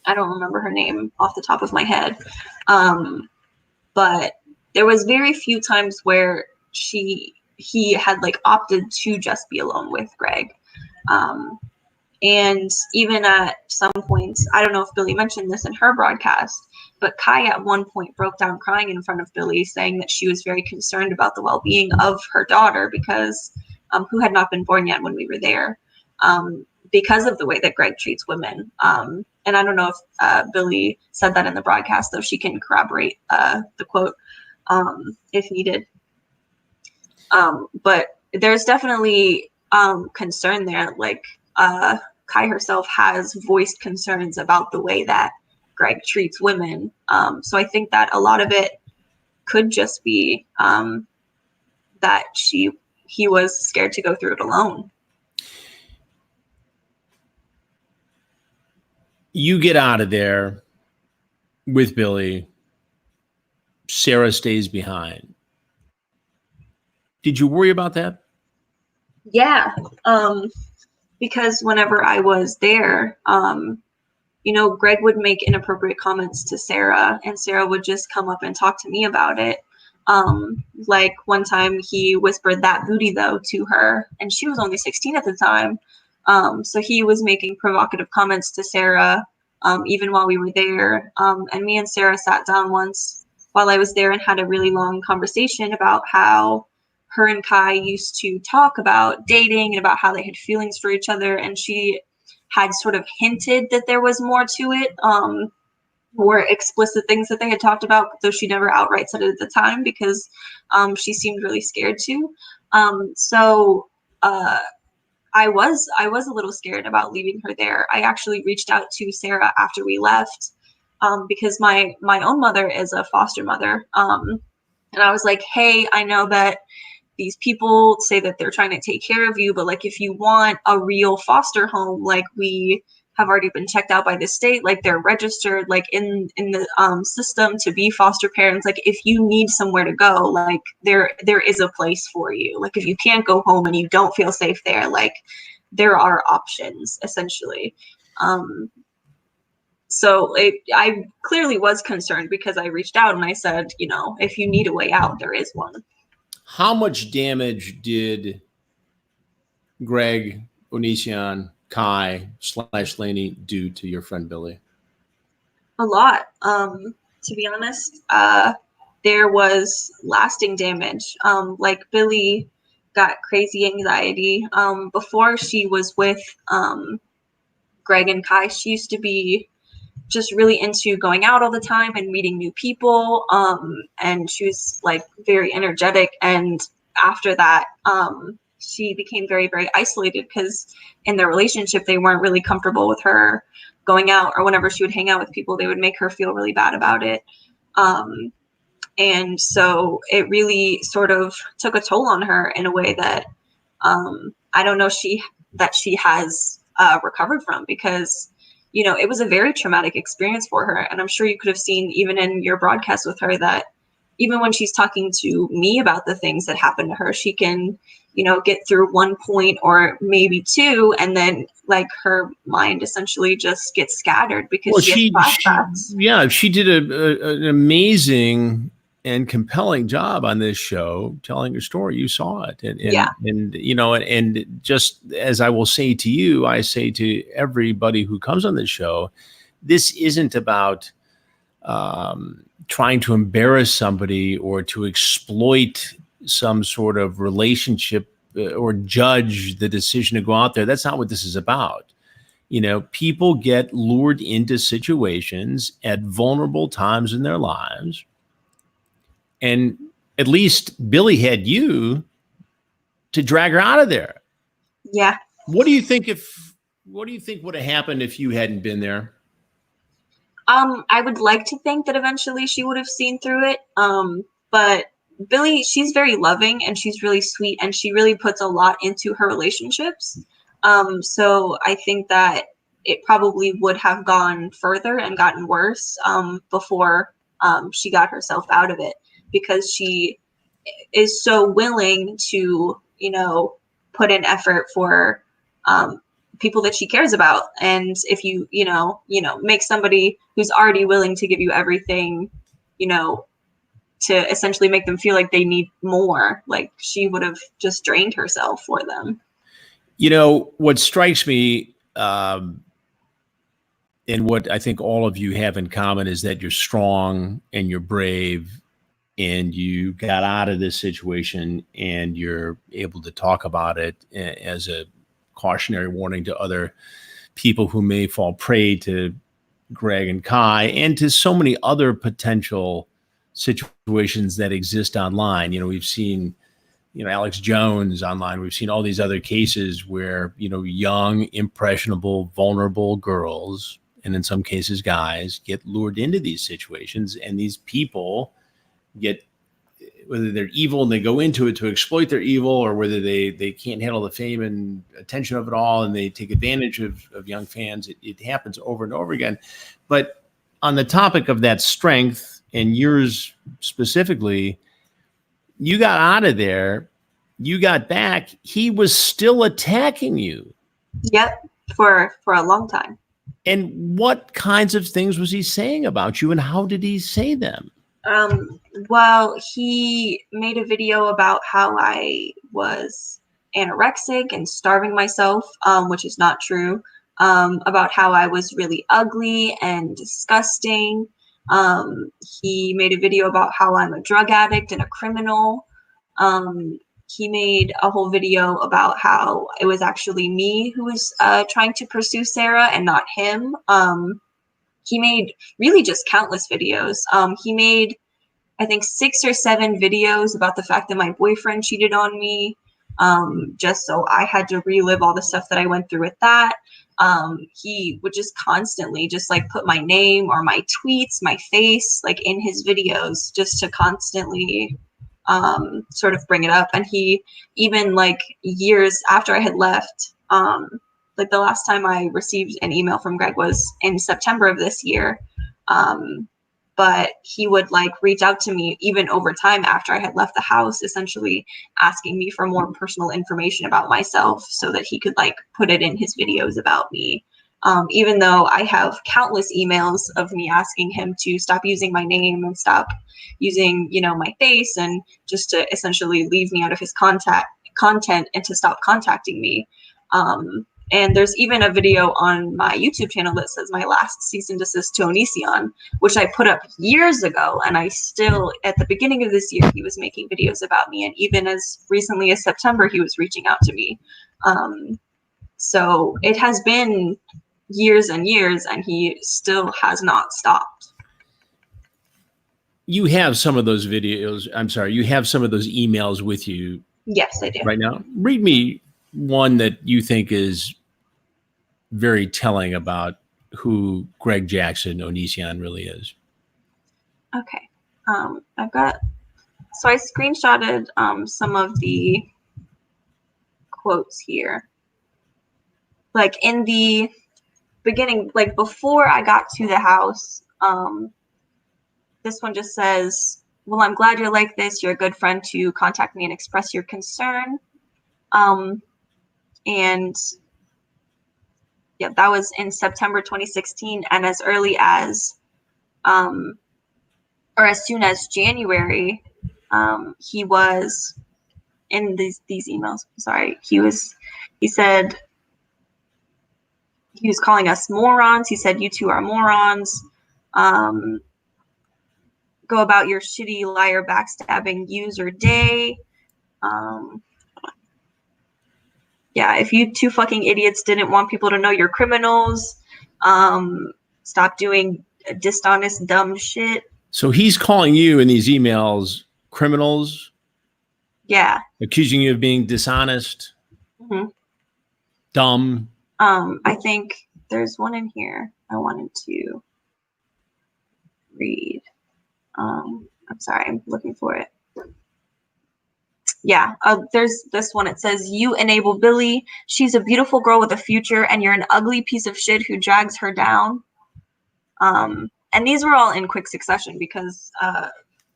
I don't remember her name off the top of my head, but there was very few times where he had like opted to just be alone with Gregg. Um, And even at some points, I don't know if Billy mentioned this in her broadcast, but Kai at one point broke down crying in front of Billy, saying that she was very concerned about the well-being of her daughter because, who had not been born yet when we were there, because of the way that Gregg treats women. And I don't know if Billy said that in the broadcast, though she can corroborate the quote if needed. But there's definitely concern there, like, Kai herself has voiced concerns about the way that Gregg treats women. So I think that a lot of it could just be that he was scared to go through it alone. You get out of there with Billy. Sarah stays behind. Did you worry about that? Yeah. Because whenever I was there, Gregg would make inappropriate comments to Sarah, and Sarah would just come up and talk to me about it. Like one time he whispered "that booty though" to her, and she was only 16 at the time. So he was making provocative comments to Sarah, even while we were there. And me and Sarah sat down once while I was there and had a really long conversation about how her and Kai used to talk about dating and about how they had feelings for each other. And she had sort of hinted that there was more to it, more explicit things that they had talked about, though she never outright said it at the time because she seemed really scared to. So I was a little scared about leaving her there. I actually reached out to Sarah after we left because my own mother is a foster mother. And I was like, hey, I know that these people say that they're trying to take care of you, but like if you want a real foster home, like we have already been checked out by the state, like they're registered like in the system to be foster parents. Like if you need somewhere to go, like there is a place for you. Like if you can't go home and you don't feel safe there, like there are options essentially. So I clearly was concerned because I reached out and I said, if you need a way out, there is one. How much damage did Gregg, Onision, Kai / Lainey do to your friend Billy? A lot. To be honest, there was lasting damage. Like Billy got crazy anxiety. Before she was with Gregg and Kai, she used to be just really into going out all the time and meeting new people. And she was like very energetic. And after that, she became very, very isolated because in their relationship, they weren't really comfortable with her going out, or whenever she would hang out with people, they would make her feel really bad about it. And so it really sort of took a toll on her in a way that I don't know that she has recovered from, because it was a very traumatic experience for her. And I'm sure you could have seen even in your broadcast with her that even when she's talking to me about the things that happened to her, she can, get through one point or maybe two, and then like her mind essentially just gets scattered because she has flashbacks. She did an amazing and compelling job on this show telling her story. You saw it. And just as I will say to you, I say to everybody who comes on this show, this isn't about trying to embarrass somebody or to exploit some sort of relationship or judge the decision to go out there. That's not what this is about. People get lured into situations at vulnerable times in their lives. And at least Billy had you to drag her out of there. Yeah. What do you think would have happened if you hadn't been there? I would like to think that eventually she would have seen through it. But Billy, she's very loving and she's really sweet and she really puts a lot into her relationships. So I think that it probably would have gone further and gotten worse before she got herself out of it, because she is so willing to, put in effort for people that she cares about. And if you make somebody who's already willing to give you everything, to essentially make them feel like they need more, like she would have just drained herself for them. What strikes me, and what I think all of you have in common, is that you're strong and you're brave, and you got out of this situation, and you're able to talk about it as a cautionary warning to other people who may fall prey to Gregg and Kai, and to so many other potential situations that exist online. We've seen, Alex Jones online. We've seen all these other cases where, young, impressionable, vulnerable girls, and in some cases guys, get lured into these situations, and these people get, whether they're evil and they go into it to exploit their evil, or whether they can't handle the fame and attention of it all and they take advantage of young fans. It happens over and over again. But on the topic of that strength, and yours specifically, you got out of there, you got back, he was still attacking you. Yep, for a long time. And what kinds of things was he saying about you, and how did he say them? Well, he made a video about how I was anorexic and starving myself, which is not true. About how I was really ugly and disgusting. He made a video about how I'm a drug addict and a criminal. He made a whole video about how it was actually me who was trying to pursue Sarah and not him. He made really just countless videos. He made, I think, 6 or 7 videos about the fact that my boyfriend cheated on me, just so I had to relive all the stuff that I went through with that. He would just constantly just like put my name or my tweets, my face, like in his videos, just to constantly sort of bring it up. And he, even like years after I had left, like the last time I received an email from Gregg was in September of this year. But he would like reach out to me even over time after I had left the house, essentially asking me for more personal information about myself so that he could like put it in his videos about me. Even though I have countless emails of me asking him to stop using my name and stop using, my face, and just to essentially leave me out of his content and to stop contacting me. And there's even a video on my YouTube channel that says my last cease and desist to Onision, which I put up years ago. And I still, at the beginning of this year, he was making videos about me. And even as recently as September, he was reaching out to me. So it has been years and years, and he still has not stopped. You have some of those videos. I'm sorry. You have some of those emails with you. Yes, I do. Right now. Read me one that you think is very telling about who Gregory Jackson Onision really is. Okay. So I screenshotted some of the quotes here. Like in the beginning, like before I got to the house, this one just says, "Well, I'm glad you're like this. You're a good friend to contact me and express your concern." And yeah, that was in September 2016. And as early as, or as soon as January, he was in these emails. Sorry, he said he was calling us morons. He said, "You two are morons. Go about your shitty liar backstabbing user day. Yeah, if you two fucking idiots didn't want people to know you're criminals, stop doing dishonest, dumb shit." So he's calling you in these emails criminals? Yeah. Accusing you of being dishonest? Mm-hmm. Dumb? I think there's one in here I wanted to read. I'm sorry, I'm looking for it. Yeah, there's this one. It says, "You enable Billy. She's a beautiful girl with a future, and you're an ugly piece of shit who drags her down." And these were all in quick succession because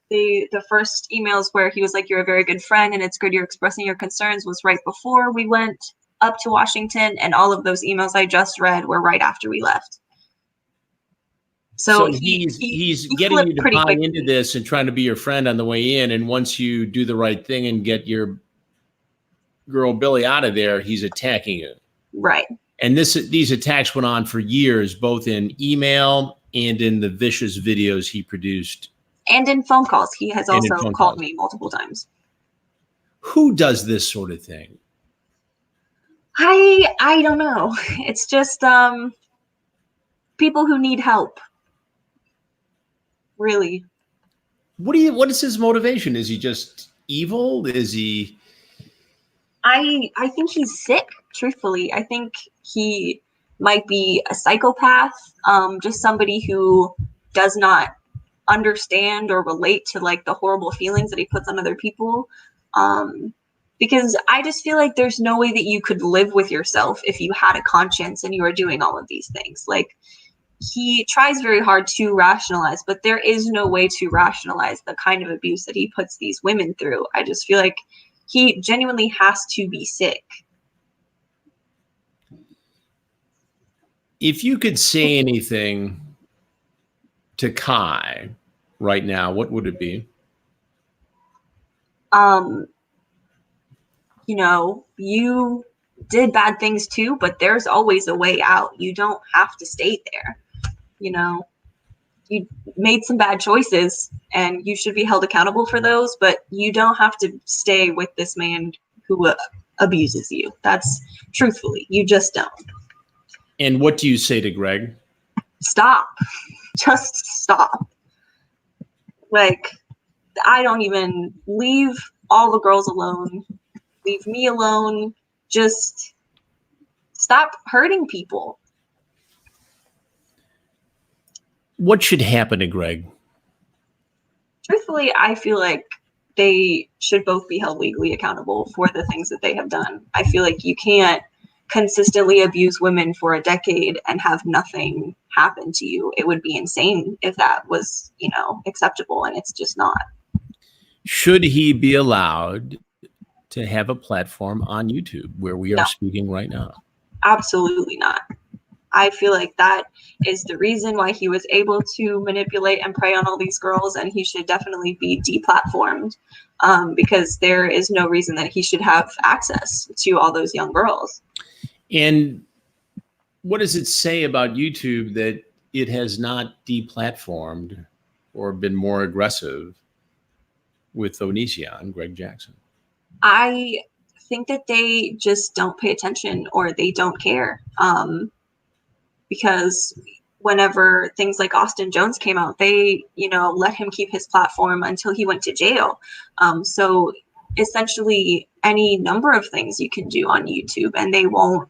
the first emails where he was like, "You're a very good friend and it's good you're expressing your concerns," was right before we went up to Washington, and all of those emails I just read were right after we left. So he's he getting flipped you to pretty buy quickly. into this and trying to be your friend on the way in, and once you do the right thing and get your girl Billy out of there, he's attacking you. Right. And these attacks went on for years, both in email and in the vicious videos he produced. And in phone calls. He has And in also phone called calls. me multiple times. Who does this sort of thing? I don't know. It's just people who need help. Really. What is his motivation? Is he just evil? Is he I think he's sick, truthfully. I think he might be a psychopath, just somebody who does not understand or relate to like the horrible feelings that he puts on other people. Because I just feel like there's no way that you could live with yourself if you had a conscience and you were doing all of these things. Like, he tries very hard to rationalize, but there is no way to rationalize the kind of abuse that he puts these women through. I just feel like he genuinely has to be sick. If you could say anything to Kai right now, what would it be? You know, you did bad things too, but there's always a way out. You don't have to stay there. You know, you made some bad choices and you should be held accountable for those, but you don't have to stay with this man who abuses you. That's truthfully, you just don't. And what do you say to Gregg? Stop. Just stop. Like, I don't even leave all the girls alone. Leave me alone. Just stop hurting people. What should happen to Gregg? Truthfully, I feel like they should both be held legally accountable for the things that they have done. I feel like you can't consistently abuse women for a decade and have nothing happen to you. It would be insane if that was, you know, acceptable, and it's just not. Should he be allowed to have a platform on YouTube where we are No. speaking right now? Absolutely not. I feel like that is the reason why he was able to manipulate and prey on all these girls, and he should definitely be deplatformed, because there is no reason that he should have access to all those young girls. And what does it say about YouTube that it has not deplatformed or been more aggressive with Onision, Gregory Jackson? I think that they just don't pay attention or they don't care. Because whenever things like Austin Jones came out, they, you know, let him keep his platform until he went to jail. So essentially any number of things you can do on YouTube and they won't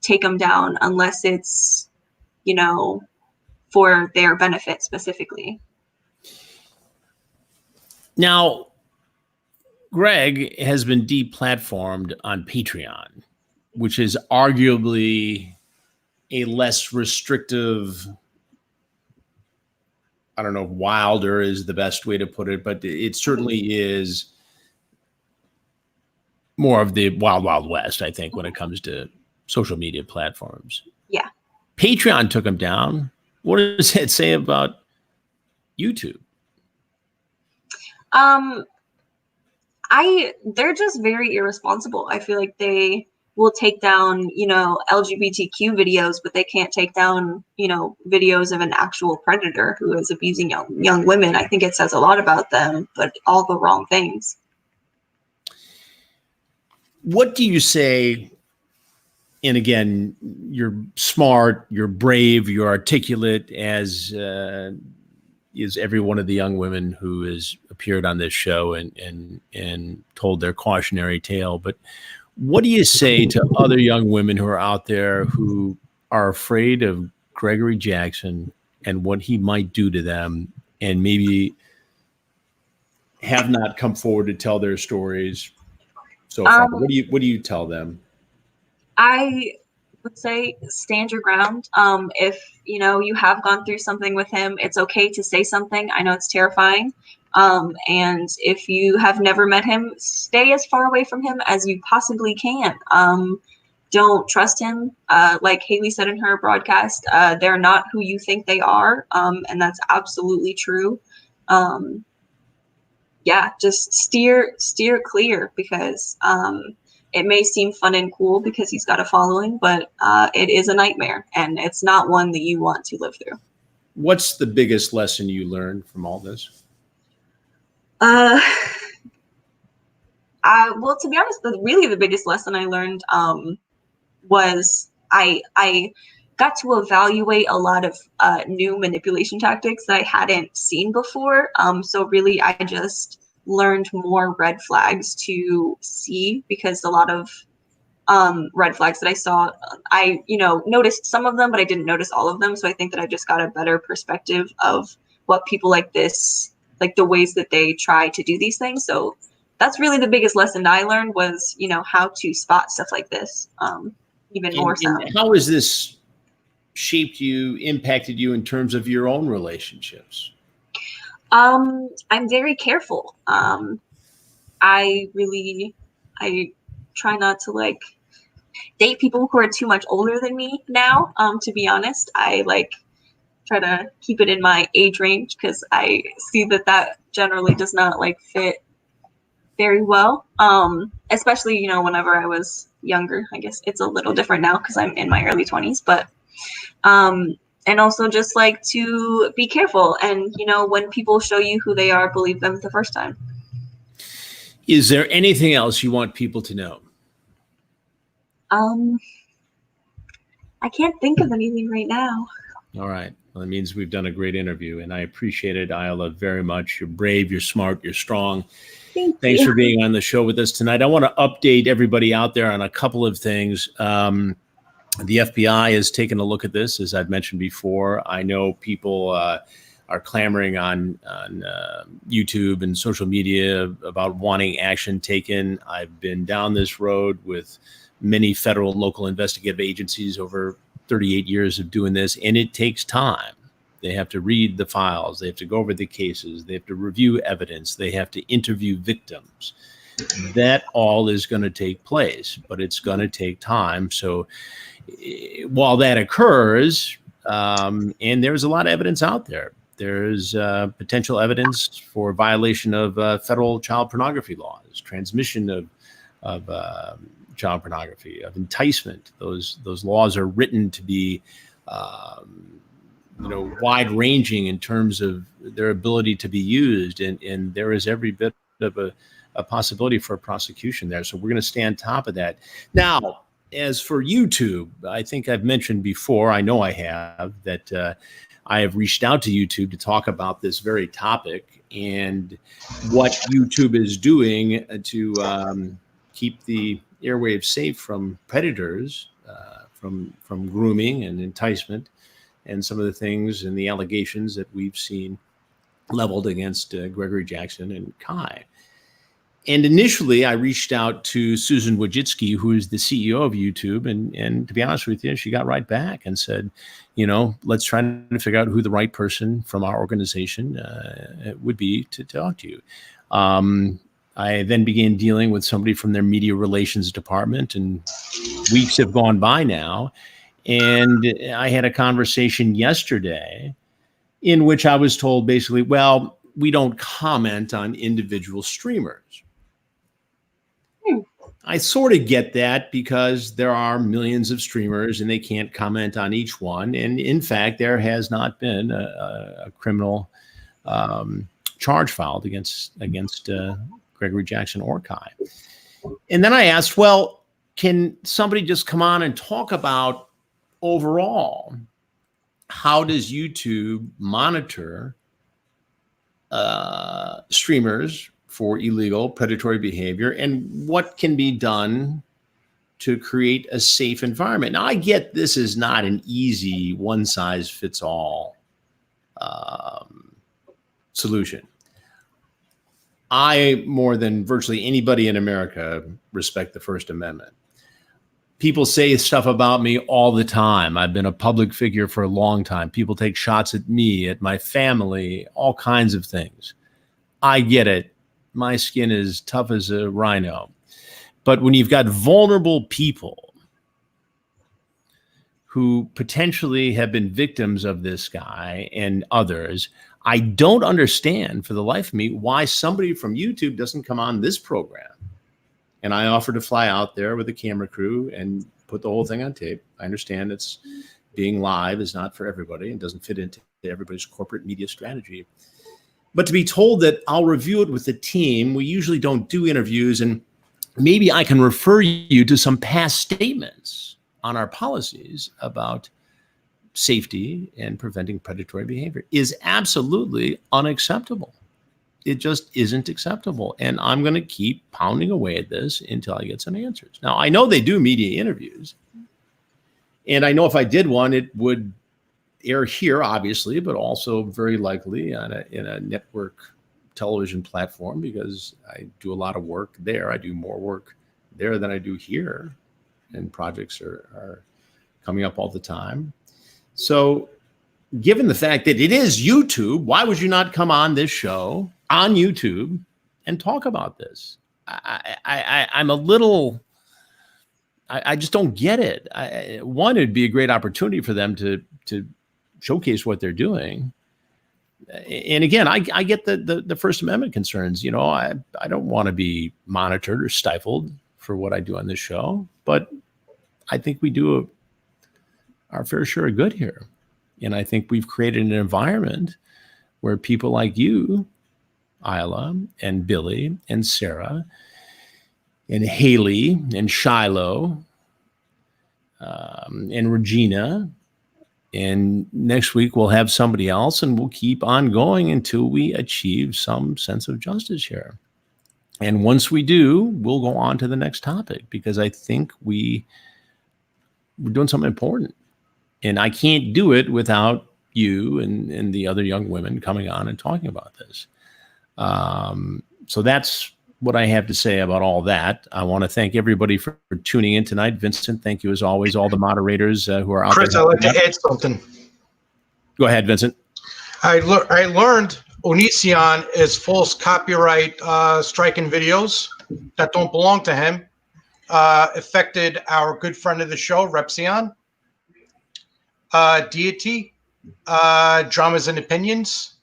take them down unless it's, you know, for their benefit specifically. Now, Gregg has been deplatformed on Patreon, which is arguably a less restrictive, I don't know if wilder is the best way to put it, but it certainly is more of the wild, wild west, I think, when it comes to social media platforms. Yeah. Patreon took him down. What does it say about YouTube? They're just very irresponsible. I feel like they will take down, you know, LGBTQ videos, but they can't take down, you know, videos of an actual predator who is abusing young women. I think it says a lot about them, but all the wrong things. What do you say? And again, you're smart, you're brave, you're articulate, as is every one of the young women who has appeared on this show and told their cautionary tale. But what do you say to other young women who are out there who are afraid of Gregory Jackson and what he might do to them, and maybe have not come forward to tell their stories so far? What do you tell them? I would say stand your ground. If you have gone through something with him, it's okay to say something. I know it's terrifying. And if you have never met him, stay as far away from him as you possibly can. Don't trust him. Like Haley said in her broadcast, they're not who you think they are. And that's absolutely true. Yeah, just steer clear, because it may seem fun and cool because he's got a following, but it is a nightmare, and it's not one that you want to live through. What's the biggest lesson you learned from all this? Well, to be honest, really the biggest lesson I learned was I got to evaluate a lot of new manipulation tactics that I hadn't seen before. So really, I just learned more red flags to see, because a lot of red flags that I saw, I noticed some of them, but I didn't notice all of them. So I think that I just got a better perspective of what people like this, like the ways that they try to do these things. So that's really the biggest lesson I learned, was how to spot stuff like this. Even more so. And how has this shaped you, impacted you in terms of your own relationships? I'm very careful. I try not to date people who are too much older than me now. To be honest, I try to keep it in my age range, because I see that generally does not fit very well. Especially whenever I was younger. I guess it's a little different now because I'm in my early 20s, but and also just to be careful, and when people show you who they are, believe them the first time. Is there anything else you want people to know? I can't think of anything right now. All right. Well, that means we've done a great interview, and I appreciate it, Ayalla, very much. You're brave, you're smart, you're strong. Thanks for being on the show with us tonight. I want to update everybody out there on a couple of things. The FBI has taken a look at this, as I've mentioned before. I know people are clamoring on YouTube and social media about wanting action taken. I've been down this road with many federal and local investigative agencies over 38 years of doing this, and it takes time. They have to read the files. They have to go over the cases. They have to review evidence. They have to interview victims. That all is going to take place, but it's going to take time. So while that occurs, and there's a lot of evidence out there, there's potential evidence for violation of federal child pornography laws, transmission of child pornography, of enticement. Those laws are written to be wide ranging in terms of their ability to be used, and there is every bit of a possibility for a prosecution there. So we're going to stay on top of that. Now, as for YouTube, I think I've mentioned before, I know I have, that I have reached out to YouTube to talk about this very topic and what YouTube is doing to keep the airwaves safe from predators, from grooming and enticement, and some of the things and the allegations that we've seen leveled against Gregory Jackson and Kai. And initially, I reached out to Susan Wojcicki, who is the CEO of YouTube, and to be honest with you, she got right back and said, let's try to figure out who the right person from our organization would be to talk to you. I then began dealing with somebody from their media relations department, and weeks have gone by now. And I had a conversation yesterday in which I was told basically, well, we don't comment on individual streamers. I sort of get that, because there are millions of streamers and they can't comment on each one. And in fact, there has not been a criminal charge filed against Gregory Jackson or Kai. And then I asked, well, can somebody just come on and talk about overall, how does YouTube monitor streamers for illegal predatory behavior, and what can be done to create a safe environment? Now, I get this is not an easy one-size-fits-all solution. I, more than virtually anybody in America, respect the First Amendment. People say stuff about me all the time. I've been a public figure for a long time. People take shots at me, at my family, all kinds of things. I get it. My skin is tough as a rhino. But when you've got vulnerable people who potentially have been victims of this guy and others, I don't understand for the life of me why somebody from YouTube doesn't come on this program. And I offered to fly out there with a camera crew and put the whole thing on tape. I understand it's being live is not for everybody and doesn't fit into everybody's corporate media strategy. But to be told that I'll review it with the team, we usually don't do interviews, and maybe I can refer you to some past statements on our policies about safety and preventing predatory behavior is absolutely unacceptable. It just isn't acceptable. And I'm going to keep pounding away at this until I get some answers. Now, I know they do media interviews. And I know if I did one, it would air here, obviously, but also very likely in a network television platform, because I do a lot of work there. I do more work there than I do here. And projects are coming up all the time. So given the fact that it is YouTube, why would you not come on this show on YouTube and talk about this? I'm a little, I just don't get it. One, it'd be a great opportunity for them to showcase what they're doing. And again, I get the First Amendment concerns. You know, I don't want to be monitored or stifled for what I do on this show, but I think we do our fair share of good here. And I think we've created an environment where people like you, Ayalla, and Billy, and Sarah, and Haley, and Shiloh, and Regina, and next week we'll have somebody else, and we'll keep on going until we achieve some sense of justice here. And once we do, we'll go on to the next topic, because I think we're doing something important. And I can't do it without you and the other young women coming on and talking about this. So that's what I have to say about all that. I want to thank everybody for tuning in tonight. Vincent, thank you as always. All the moderators who are out Chris, there. I'd like to add something. Go ahead, Vincent. I learned Onision is false copyright striking videos that don't belong to him. Affected our good friend of the show, Repsion. Deity, Dramas and Opinions,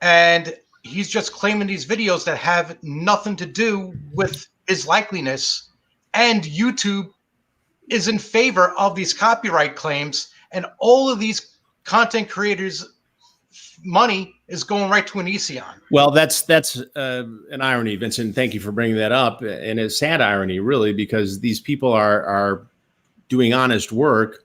and he's just claiming these videos that have nothing to do with his likeliness, and YouTube is in favor of these copyright claims, and all of these content creators' money is going right to Onision. Well, that's an irony, Vincent. Thank you for bringing that up, and a sad irony, really, because these people are doing honest work.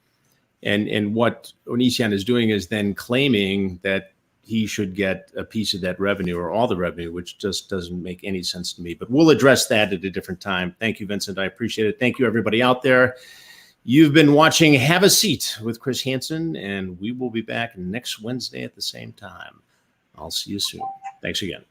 And what Onision is doing is then claiming that he should get a piece of that revenue or all the revenue, which just doesn't make any sense to me. But we'll address that at a different time. Thank you, Vincent. I appreciate it. Thank you, everybody out there. You've been watching Have a Seat with Chris Hansen, and we will be back next Wednesday at the same time. I'll see you soon. Thanks again.